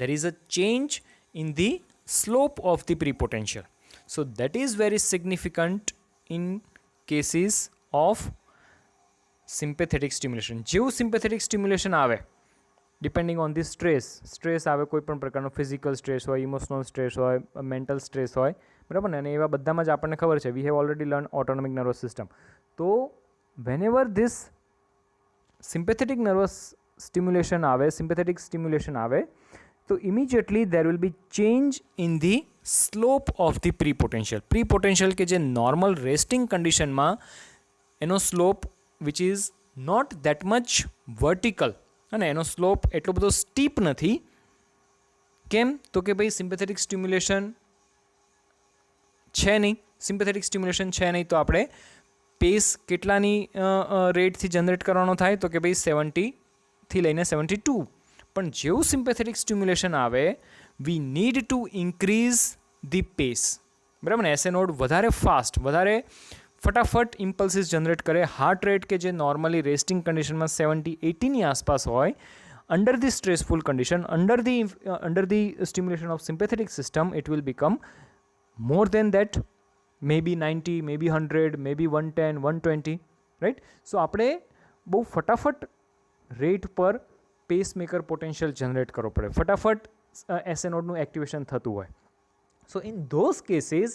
There is a change in the slope of the prepotential. So that is very significant in cases of sympathetic stimulation. જેવું sympathetic stimulation આવે, depending on the stress આવે, કોઈ પણ પ્રકારનો physical stress હોય, emotional stress હોય, mental stress હોય, બરાબર ને, અને એવા બધામાં જ આપણને ખબર છે, we have already learned autonomic nervous system. તો whenever this sympathetic stimulation આવે તો immediately there will be change in the slope of the prepotential. Prepotential કે જે normal resting condition માં એનો slope which is not that much vertical અને એનો slope એટલો બધો steep નથી. કેમ? તો કે ભાઈ sympathetic stimulation છે નહીં, સિમ્પેથેટિક સ્ટિમ્યુલેશન છે નહીં, તો આપણે પેસ કેટલાની રેટથી જનરેટ કરવાનો થાય તો કે ભાઈ 70થી લઈને 72. પણ જેવું સિમ્પેથેટિક સ્ટિમ્યુલેશન આવે we need to increase the pace, બરાબર ને. એસએ નોડ વધારે ફાસ્ટ, વધારે ફટાફટ ઇમ્પલ્સિસ જનરેટ કરે. હાર્ટ રેટ કે જે નોર્મલી રેસ્ટિંગ કન્ડિશનમાં 70-80ની આસપાસ હોય, under the stressful condition, under the stimulation of sympathetic system, it will become more than that, maybe 90, maybe 100, maybe 110, 120, right? So આપણે બહુ ફટાફટ રેટ પર પેસમેકર પોટેન્શિયલ જનરેટ કરવો પડે, ફટાફટ એસએ નોડનું એક્ટિવેશન થતું હોય. So in those cases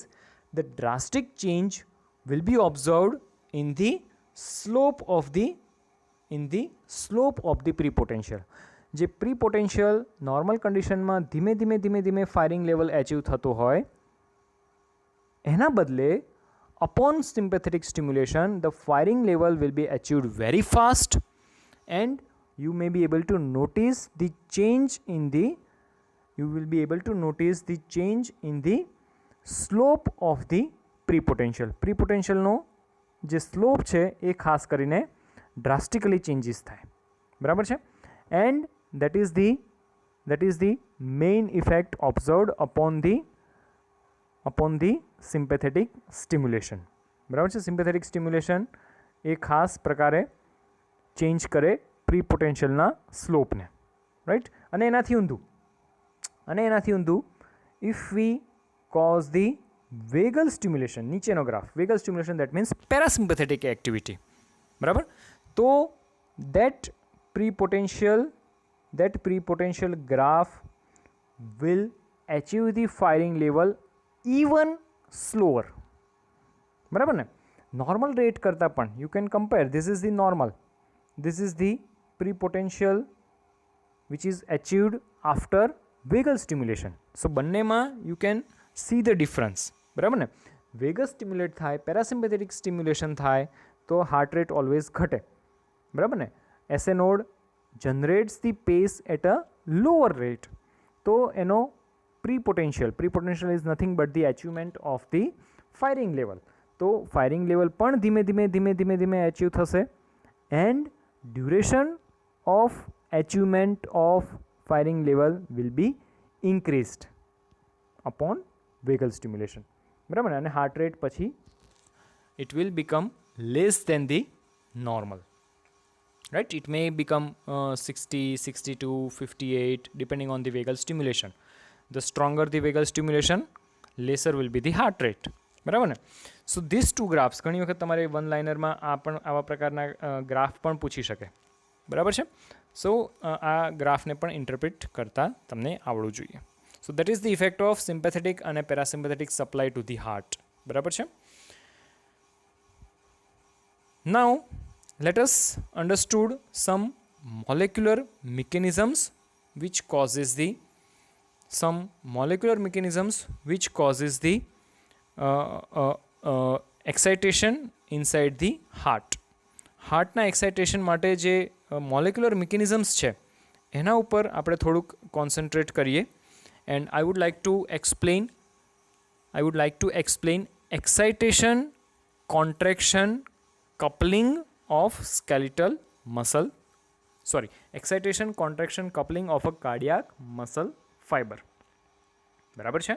the drastic change will be observed in the slope of the prepotential. જે પ્રીપોટેન્શિયલ નોર્મલ કન્ડિશનમાં ધીમે ધીમે ફાયરિંગ લેવલ એચીવ થતો હોય, એના બદલે upon sympathetic stimulation the firing level will be achieved very fast and you may be able to notice the change in the slope of the prepotential. પ્રીપોટેન્શિયલનો જે slope છે એ ખાસ કરીને ડ્રાસ્ટિકલી ચેન્જીસ થાય, બરાબર છે. And that is the main effect observed upon the sympathetic stimulation, બરાબર છે. Sympathetic stimulation એ ખાસ પ્રકારે ચેન્જ કરે પ્રીપોટેન્શિયલના સ્લોપને, રાઈટ. અને એનાથી ઊંધું if we cause the vagal stimulation, નીચેનો ગ્રાફ vagal stimulation, that means parasympathetic activity, બરાબર. તો that prepotential graph will achieve the firing level even slower, બરાબર ને. નોર્મલ રેટ કરતાં પણ you can compare, this is the normal, this is the prepotential which is achieved after vagal stimulation. So બંનેમાં you can see the difference, બરાબર ને. વેગલ stimulate થાય, parasympathetic stimulation થાય તો હાર્ટ રેટ ઓલવેઝ ઘટે, બરાબર ને. SA node generates the pace at a lower rate, તો એનો prepotential is nothing but the achievement of the firing level. તો ફાયરિંગ લેવલ પણ ધીમે અચીવ થશે and duration of achievement of firing level will be increased upon vagal stimulation, બરાબર. અને heart rate પછી it will become less than the normal, right. It may become 60, 62, 58 depending on the vagal stimulation. The stronger the vagal stimulation, lesser will be the heart rate, બરાબર ને. So this two graphs, ઘણી વખત તમારે one લાઇનરમાં આવા પ્રકારના graph પણ પૂછી શકે, બરાબર છે. સો આ ગ્રાફને પણ ઇન્ટરપ્રિટ કરતા તમને આવડવું જોઈએ. સો that is the effect of sympathetic અને parasympathetic supply to the heart, બરાબર છે. નાઉ let us understood some molecular mechanisms which causes the some molecular mechanisms which causes the excitation inside the heart. હાર્ટના excitation માટે જે molecular mechanisms છે એના ઉપર આપણે થોડુંક કોન્સન્ટ્રેટ કરીએ. And I would like to explain excitation, contraction, coupling of skeletal muscle, excitation, contraction, coupling of a cardiac muscle fibre. બરાબર છે.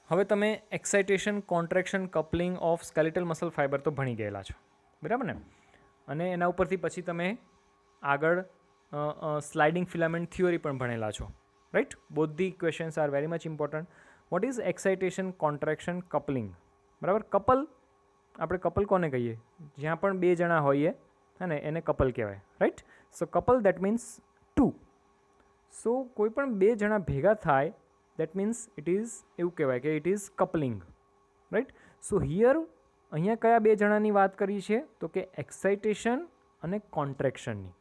હવે તમે excitation, contraction, coupling of skeletal muscle fibre તો ભણી ગયેલા છો, બરાબર ને? અને એના ઉપરથી પછી તમે આગળ સ્લાઇડિંગ ફિલામેન્ટ થિયોરી પણ ભણેલા છો, right? Both the questions are very much important. What is excitation, contraction, coupling? બરાબર. કપલ, આપણે કપલ કોને કહીએ? જ્યાં પણ બે જણા હોઈએ હે ને એને કપલ કહેવાય, right? So couple that means two. So કોઈ પણ બે જણા ભેગા થાય દેટ મીન્સ ઇટ ઇઝ, એવું કહેવાય કે it is coupling, right? So here અહીંયા કયા બે જણાની વાત કરી છે? તો કે એક્સાઇટેશન અને કોન્ટ્રેક્શનની,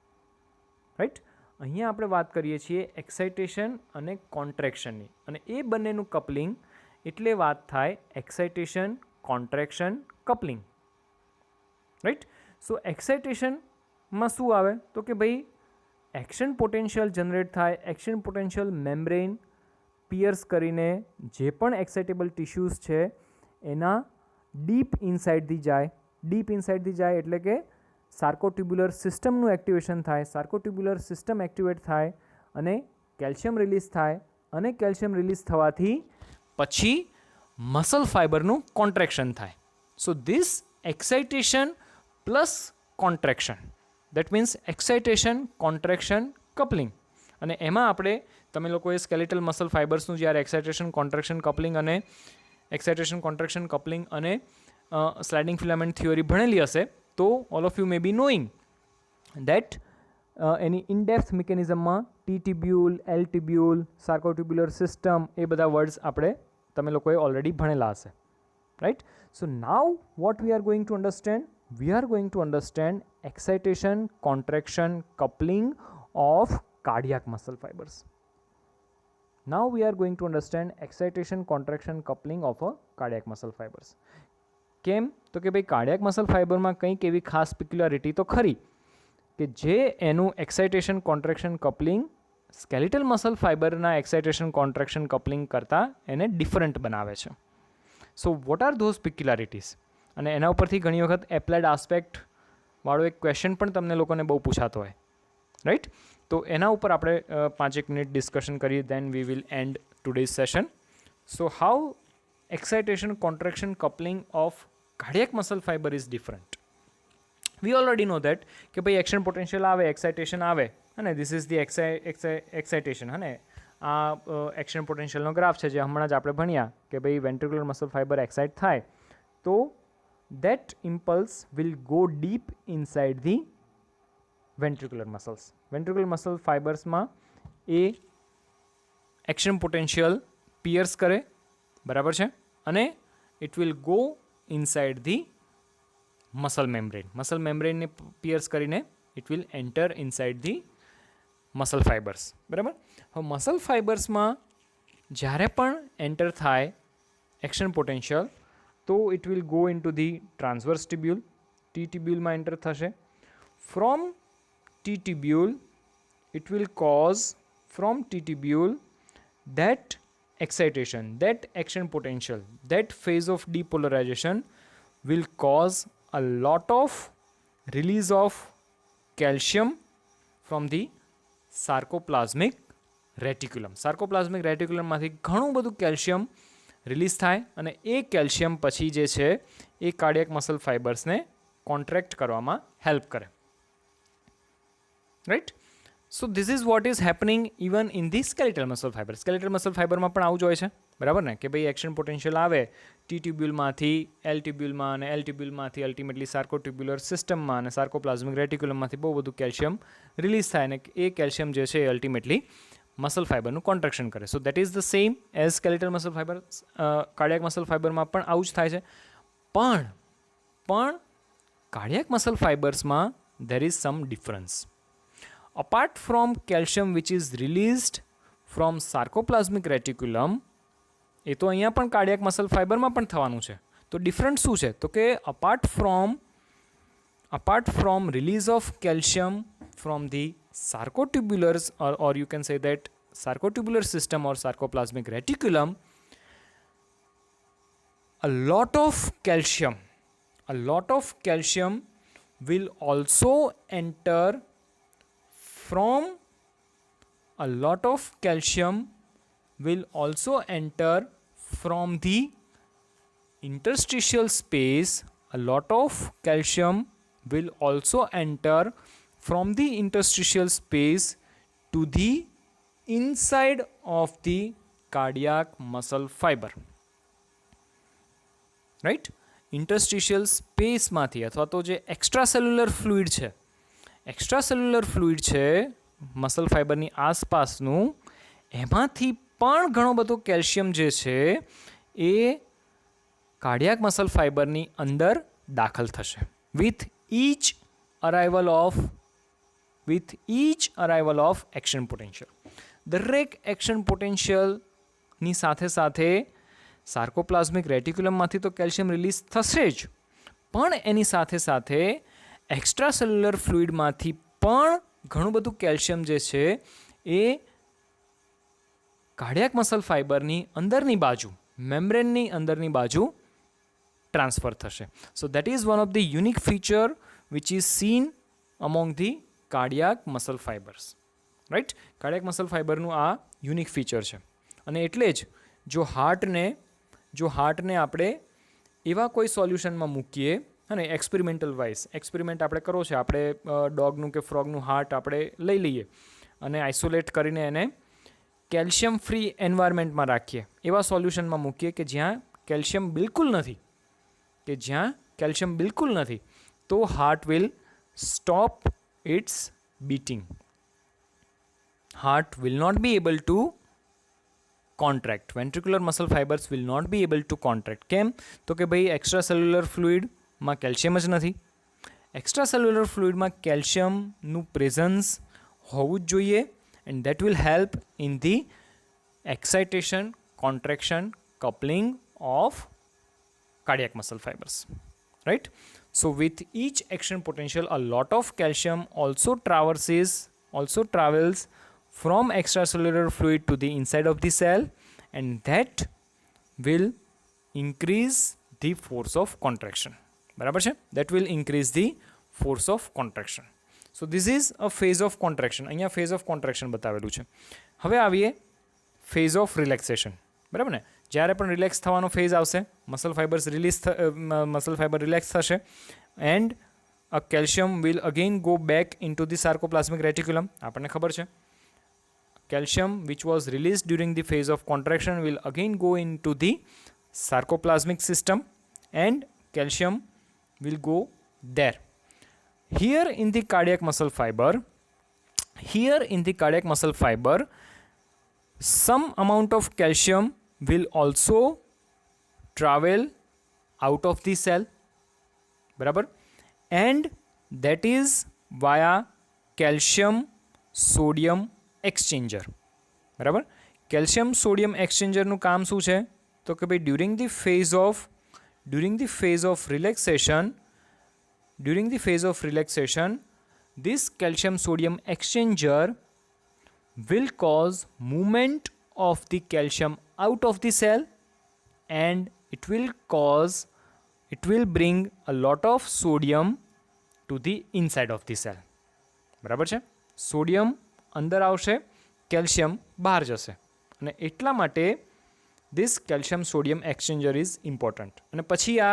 રાઈટ? અહીંયા આપણે વાત કરીએ છીએ એક્સાઇટેશન અને કોન્ટ્રેક્શનની, અને એ બંનેનું કપલિંગ એટલે વાત થાય એક્સાઇટેશન, કોન્ટ્રેક્શન, કપલિંગ, રાઈટ? સો એક્સાઇટેશનમાં શું આવે? તો કે ભાઈ એક્શન પોટેન્શિયલ જનરેટ થાય, એક્શન પોટેન્શિયલ મેમ્બ્રેન પિયર્સ કરીને જે પણ એક્સાઇટેબલ ટિશ્યુઝ છે એના ડીપ ઇનસાઇડથી જાય. ડીપ ઇનસાઇડથી જાય એટલે કે સાર્કોટ્યુબ્યુલર સિસ્ટમનું એક્ટિવેશન થાય. સાર્કોટ્યુબ્યુલર સિસ્ટમ એક્ટિવેટ થાય અને કેલ્શિયમ રિલીઝ થાય, અને કેલ્શિયમ રિલીઝ થવાથી પછી મસલ ફાઇબરનું કોન્ટ્રેક્શન થાય. So this excitation plus contraction, that means excitation, contraction, coupling. અને એમાં આપણે, તમે લોકોએ સ્કેલેટલ મસલ ફાઇબર્સનું જ્યારે એક્સાઇટેશન, કોન્ટ્રેક્શન, કપલિંગ અને એક્સાઇટેશન, કોન્ટ્રેક્શન, કપલિંગ અને સ્લાઇડિંગ ફિલામેન્ટ થિયોરી ભણેલી હશે તો all of you may be knowing that એની ઇનડેપ્થ મિકેનિઝમમાં T tubule, L tubule, sarcotubular system, એ બધા વર્ડ્સ આપણે, તમે લોકોએ ઓલરેડી ભણેલા હશે, right? So now what we are going to understand? V are going to understand excitation, contraction, coupling of cardiac muscle fibres. Now we are going to understand excitation, contraction, coupling of a cardiac muscle fibers. કેમ? તો કે ભાઈ cardiac muscle ફાઇબરમાં કંઈક એવી ખાસ પિક્યુલારિટી તો ખરી કે જે એનું excitation, contraction, coupling skeletal muscle ફાઇબરના એક્સાઇટેશન, કોન્ટ્રેક્શન, કપલિંગ કરતાં એને ડિફરન્ટ બનાવે છે. So what are those peculiarities? અને એના ઉપરથી ઘણી વખત એપ્લાઇડ આસ્પેક્ટ વાળો એક ક્વેશ્ચન પણ તમને લોકોને બહુ પૂછાતો હોય, રાઈટ? તો એના ઉપર આપણે 5 મિનિટ ડિસ્કશન કરીએ, then we will end today's session. So how excitation, contraction, coupling of cardiac muscle fibre is different. We already know that કે ભાઈ એક્શન પોટેન્શિયલ આવે, એક્સાઇટેશન આવે, અને ધીસ ઇઝ ધી એક્સાઇટેશન. અને આ એક્શન પોટેન્શિયલનો ગ્રાફ છે જે હમણાં જ આપણે ભણ્યા કે ભાઈ વેન્ટ્રિક્યુલર મસલ ફાઇબર એક્સાઇટ થાય તો that impulse will go deep inside the ventricular muscles. Ventricular muscle ફાઇબર્સમાં એ એક્શન પોટેન્શિયલ પિયર્સ કરે, બરાબર છે, અને it will go inside the muscle membrane. Muscle મેમ્બ્રેનને પિયર્સ કરીને it will enter inside the muscle fibres, બરાબર. હવે મસલ ફાઇબર્સમાં જ્યારે પણ એન્ટર થાય એક્શન પોટેન્શિયલ તો it will go into the transverse tubule. T ટિબ્યુલમાં એન્ટર થશે. From T tubule, it will cause from T tubule that excitation, that action potential, that phase of depolarization will cause a lot of release of calcium from the sarcoplasmic reticulum. Sarcoplasmic reticulum માંથી ઘણું બધું calcium release થાય અને એ calcium પછી જે છે એ cardiac muscle ફાઇબર્સને કોન્ટ્રેક્ટ કરવામાં હેલ્પ કરે, right? So this is what is happening even in the skeletal muscle fibre. Skeletal muscle ફાઇબરમાં પણ આવું જ હોય છે, બરાબર ને? કે ભાઈ એક્શન પોટેન્શિયલ આવે ટી ટ્યુબ્યુલમાંથી એલ ટ્યુબ્યુલમાં, અને એલ ટ્યુબ્યુલમાંથી અલ્ટિમેટલી સાર્કોટ્યુબ્યુલર સિસ્ટમમાં, અને સાર્કોપ્લાઝમિક રેટિક્યુલમમાંથી બહુ બધું કેલ્શિયમ રિલીઝ થાય, અને એ કેલ્શિયમ જે છે એ અલ્ટિમેટલી મસલ ફાઇબરનું કોન્ટ્રેક્શન કરે. So that is the same as skeletal muscle fibre. Cardiac muscle ફાઇબરમાં પણ આવું જ થાય છે. પણ કાર્ડિયાક મસલ ફાઇબર્સમાં there is some difference. Apart from calcium which is released from sarcoplasmic reticulum, એ તો અહીંયા પણ કાર્ડિયાક મસલ ફાઇબરમાં પણ થવાનું છે. તો ડિફરન્ટ શું છે? તો કે apart from release of calcium from the sarcotubular, or you can say that sarcotubular system or sarcoplasmic reticulum, a lot of calcium will also enter from the interstitial space. A lot of calcium will also enter from the interstitial space to the inside of the cardiac muscle fiber. રાઈટ? Interstitial સ્પેસમાંથી અથવા તો જે extracellular fluid છે muscle ફાઇબરની આસપાસનું, એમાંથી પણ ઘણો બધો કેલ્શિયમ જે છે એ કાર્ડિયાક મસલ ફાઇબરની અંદર દાખલ થશે with each arrival of action potential. દરેક એક્શન પોટેન્શિયલની સાથે સાર્કોપ્લાઝમિક રેટિક્યુલમમાંથી તો કેલ્શિયમ રિલીઝ થશે જ, પણ એની સાથે એક્સ્ટ્રાસેલ્યુલર ફ્લુઇડમાંથી પણ ઘણું બધું કેલ્શિયમ જે છે એ કાર્ડિયાક મસલ ફાઇબરની અંદરની બાજુ, મેમ્બ્રેનની અંદરની બાજુ ટ્રાન્સફર થશે. So that is one of the unique feature which is seen among the cardiac muscle fibres. Right? Cardiac muscle ફાઇબરનું આ યુનિક ફીચર છે. અને એટલે જ જો હાર્ટને આપણે એવા કોઈ સોલ્યુશનમાં મૂકીએ, અને એક્સપેરિમેન્ટ આપણે કરો છે, આપણે ડોગનું કે ફ્રોગનું હાર્ટ આપણે લઈ લઈએ અને આઇસોલેટ કરીને એને કેલ્શિયમ ફ્રી એન્વાયરમેન્ટમાં રાખીએ, એવા સોલ્યુશનમાં મૂકીએ કે જ્યાં કેલ્શિયમ બિલકુલ નથી, તો heart will stop its beating. Heart will not be able to contract. Ventricular muscle fibers will not be able to contract. કેમ? તો કે ભાઈ એક્સ્ટ્રાસેલ્યુલર ફ્લુઇડમાં કેલ્શિયમ જ નથી. એક્સ્ટ્રાસેલ્યુલર ફ્લુઇડમાં કેલ્શિયમનું પ્રેઝન્સ હોવું જ જોઈએ, and that will help in the excitation, contraction, coupling of cardiac muscle fibres. Right? So with each action potential, a lot of calcium also travels from extracellular fluid to the inside of the cell, and that will increase the force of contraction. બરાબર છે? That will increase the force of contraction. So this is a phase of contraction. અહીંયા phase of contraction બતાવેલું છે. હવે આવીએ phase of relaxation. બરાબર ને? જ્યારે પણ રિલેક્સ થવાનો ફેઝ આવશે, મસલ ફાઇબર રિલેક્સ થશે, and a calcium will again go back in to the sarcoplasmic reticulum. આપણને ખબર છે, calcium which was released during the phase of contraction will again go into the sarcoplasmic system, and calcium will go there. Here in the cardiac muscle fiber, some amount of calcium will also travel out of the cell, બરાબર, and that is via calcium sodium exchanger. બરાબર? Calcium sodium એક્સચેન્જરનું કામ શું છે? તો કે ભાઈ during the phase of relaxation this calcium sodium exchanger will cause movement of the calcium out of the cell, and it will bring a lot of sodium to the inside of the cell. બરાબર છે? Sodium અંદર આવશે, calcium બહાર જશે, અને એટલા માટે this calcium sodium exchanger is important. અને પછી આ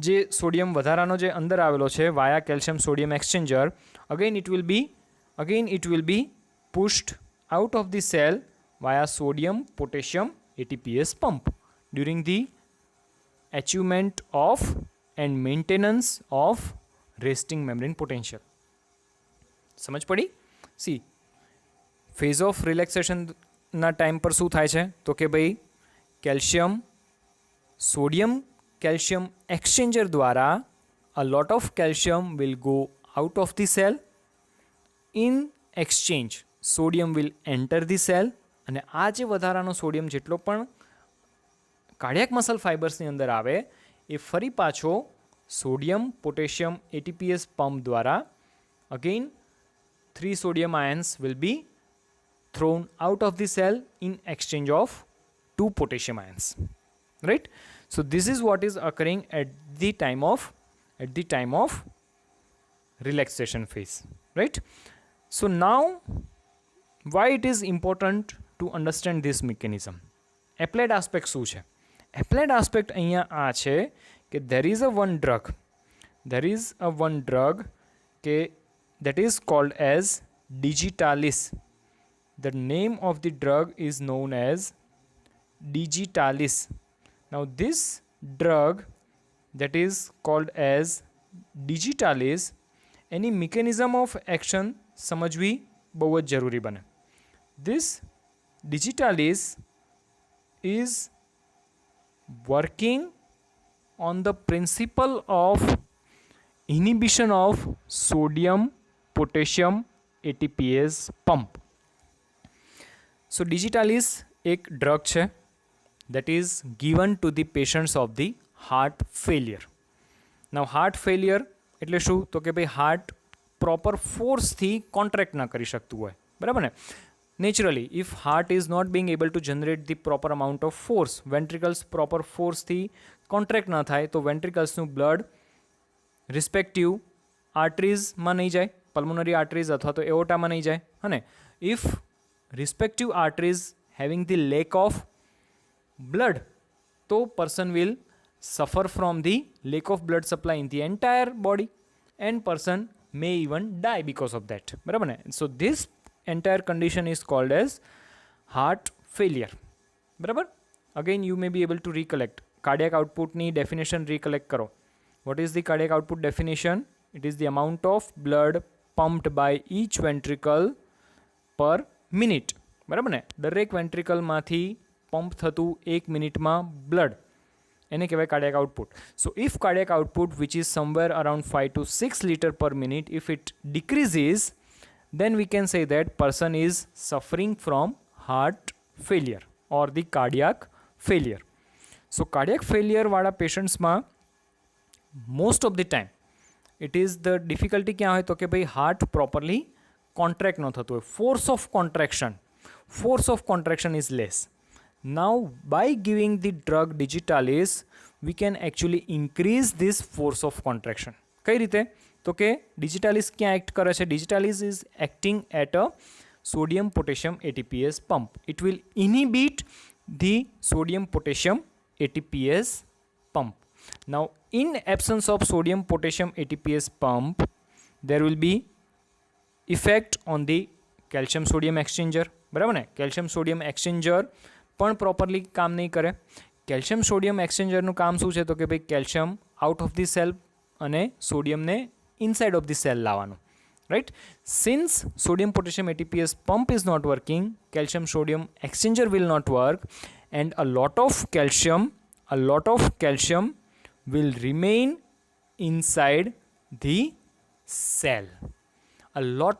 જે સોડિયમ વધારાનો જે અંદર આવેલો છે via calcium sodium exchanger, again it will be pushed out of the cell via sodium potassium ATPase pump during the achievement of and maintenance of resting membrane potential. સમજ પડી? સી ફેઝ ઓફ રિલેક્સેશનના ટાઈમ પર શું થાય છે? તો કે ભાઈ sodium calcium exchanger દ્વારા a lot of calcium will go out of the cell. In exchange, sodium will enter the cell, અને આ જે વધારાનો સોડિયમ જેટલો પણ કાર્ડિયાક મસલ ફાઇબર્સની અંદર આવે એ ફરી પાછો સોડિયમ પોટેશિયમ એટીપીએસ પંપ દ્વારા again 3 sodium ions will be thrown out of the cell in exchange of 2 potassium ions, right? So this is what is occurring at the time of relaxation phase, right? So now why it is important to understand this mechanism? Applied aspect શું છે? Applied aspect અહીંયા આ છે કે there is a one drug કે that is called as digitalis. The name of the drug is known as digitalis. Now this drug that is called as digitalis, any mechanism of action સમજવી બહુ જ જરૂરી બને. This digitalis is working on the principle of inhibition of sodium potassium ATPase pump. So digitalis एक drug છે that is given to the patients of the heart failure. Now heart failure એટલે શું? તો કે ભાઈ હાર્ટ પ્રોપર ફોર્સથી contract ના કરી શકતું હોય, બરાબર ને? Naturally if heart is not being able to generate the proper amount of force, ventricles proper ફોર્સથી કોન્ટ્રેક્ટ ના થાય તો વેન્ટ્રિકલ્સનું બ્લડ રિસ્પેક્ટિવ આર્ટરીઝમાં નહીં જાય, પલ્મોનરી આર્ટરીઝ અથવા તો એઓટામાં નહીં જાય, અને if respective arteries having the lack of blood, તો person will suffer from the lack of blood supply in the entire body and person may even die because of that, બરાબર ને? So this entire condition is called as heart failure, બરાબર? Again you may be able to recollect cardiac output ની definition recollect કરો. What is the cardiac output definition? It is the amount of blood pumped by each ventricle per minute, બરાબર ને? દરેક વેન્ટ્રિકલમાંથી pump થતું 1 મિનિટમાં blood, એને કહેવાય cardiac output. So if cardiac output which is somewhere around 5 to 6 liter per minute, if it decreases, then we can say that person is suffering from heart failure or the cardiac failure. So cardiac failure વાળા પેશન્ટ્સમાં most of the time it is the difficulty ક્યાં હોય? તો કે ભાઈ heart properly contract ન થતું હોય, force of contraction is less. Now by giving the drug digitalis we can actually increase this force of contraction. કઈ રીતે? તો કે digitalis ક્યાં એક્ટ કરે છે? digitalis is acting at a sodium potassium ATPase pump. It will inhibit the sodium potassium ATPase pump. Now in absence of sodium potassium ATPase pump there will be effect on the calcium sodium exchanger, બરાબર ને? calcium sodium exchanger પણ properly કામ નહીં કરે. Calcium sodium એક્સચેન્જરનું કામ શું છે? તો કે ભાઈ calcium out of the cell અને સોડિયમને ઇનસાઇડ ઓફ ધી સેલ લાવવાનું, right? Since sodium potassium ATPase pump is not working, calcium sodium exchanger will not work, and a lot of calcium will remain inside the cell. A lot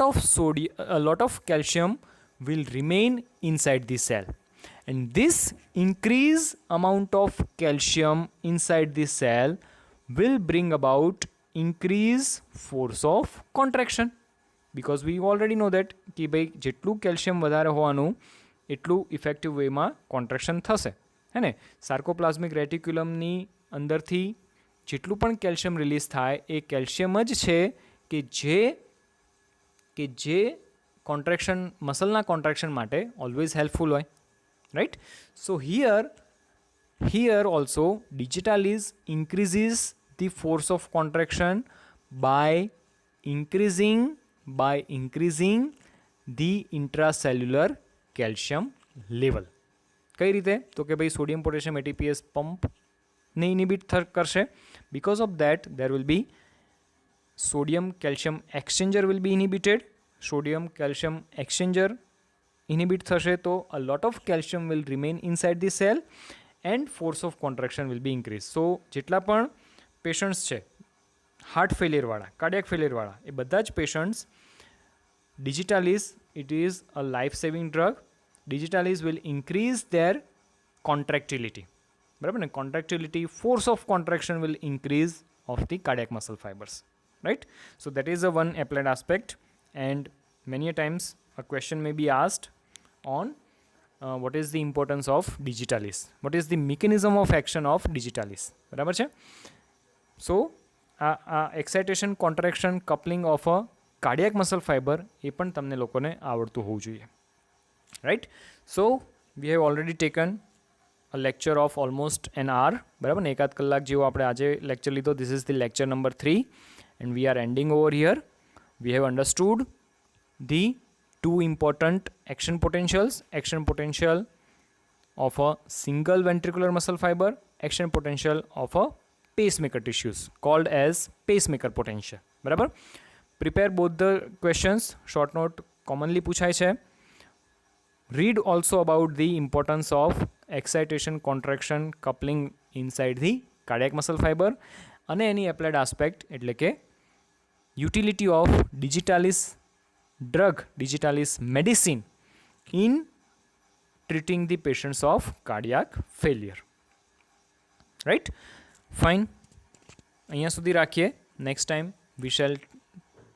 of calcium will remain inside the cell. And this increased amount of calcium inside the cell will bring about increased force of contraction, because we already know that कि भाई જેટલું calcium વધારે હોવાનું એટલું effective વેમાં contraction થશે, હે ને? Sarcoplasmic રેટિક્યુલમની અંદરથી જેટલું પણ કેલ્શિયમ રિલીઝ થાય એ કેલ્શિયમ જ છે કે જે કોન્ટ્રેક્શન, મસલના કોન્ટ્રેક્શન માટે ઓલવેઝ હેલ્પફુલ હોય, right? So here also digitalis increases the force of contraction by increasing the intracellular calcium level. કઈ રીતે? તો કે ભાઈ સોડિયમ પોટેશિયમ એટીપીએસ પંપને ઇનિબિટ કરશે. because of that there will be sodium calcium exchanger will be inhibited. sodium calcium exchanger inhibit થશે તો a lot of calcium will remain inside the cell and force of contraction will be increased. So જેટલા પણ patients છે heart ફેલિયરવાળા, cardiac ફેલિયરવાળા, એ બધા જ patients digitalis it is a life-saving drug. Digitalis will increase their contractility. બરાબર ને, contractility, force of contraction will increase of the cardiac muscle fibers, right? So that is a one applied aspect, and many a times a question may be asked on what is the importance of digitalis, what is the mechanism of action of digitalis. બરાબર છે. So આ excitation contraction coupling of a cardiac muscle fibre એ પણ તમને લોકોને આવડતું હોવું જોઈએ, right? So we have already taken a lecture of almost an hour, બરાબર ને, એકાદ કલાક જેવો આપણે આજે લેક્ચર લીધો. This is the lecture number 3 and we are ending over here. We have understood the two important action potential of a single ventricular muscle fiber, action potential of a pacemaker tissues called as pacemaker potential. બરાબર? Prepare both the questions. Short note commonly પૂછાય છે. Read also about the importance of excitation contraction coupling inside the cardiac muscle fiber અને એની applied aspect એટલે કે utility of digitalis drug, digitalis medicine in treating the patients of cardiac failure. Right? Fine. અહીંયા સુધી રાખીએ. Next time we shall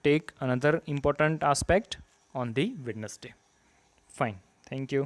take another important aspect on the Wednesday. Fine. Thank you.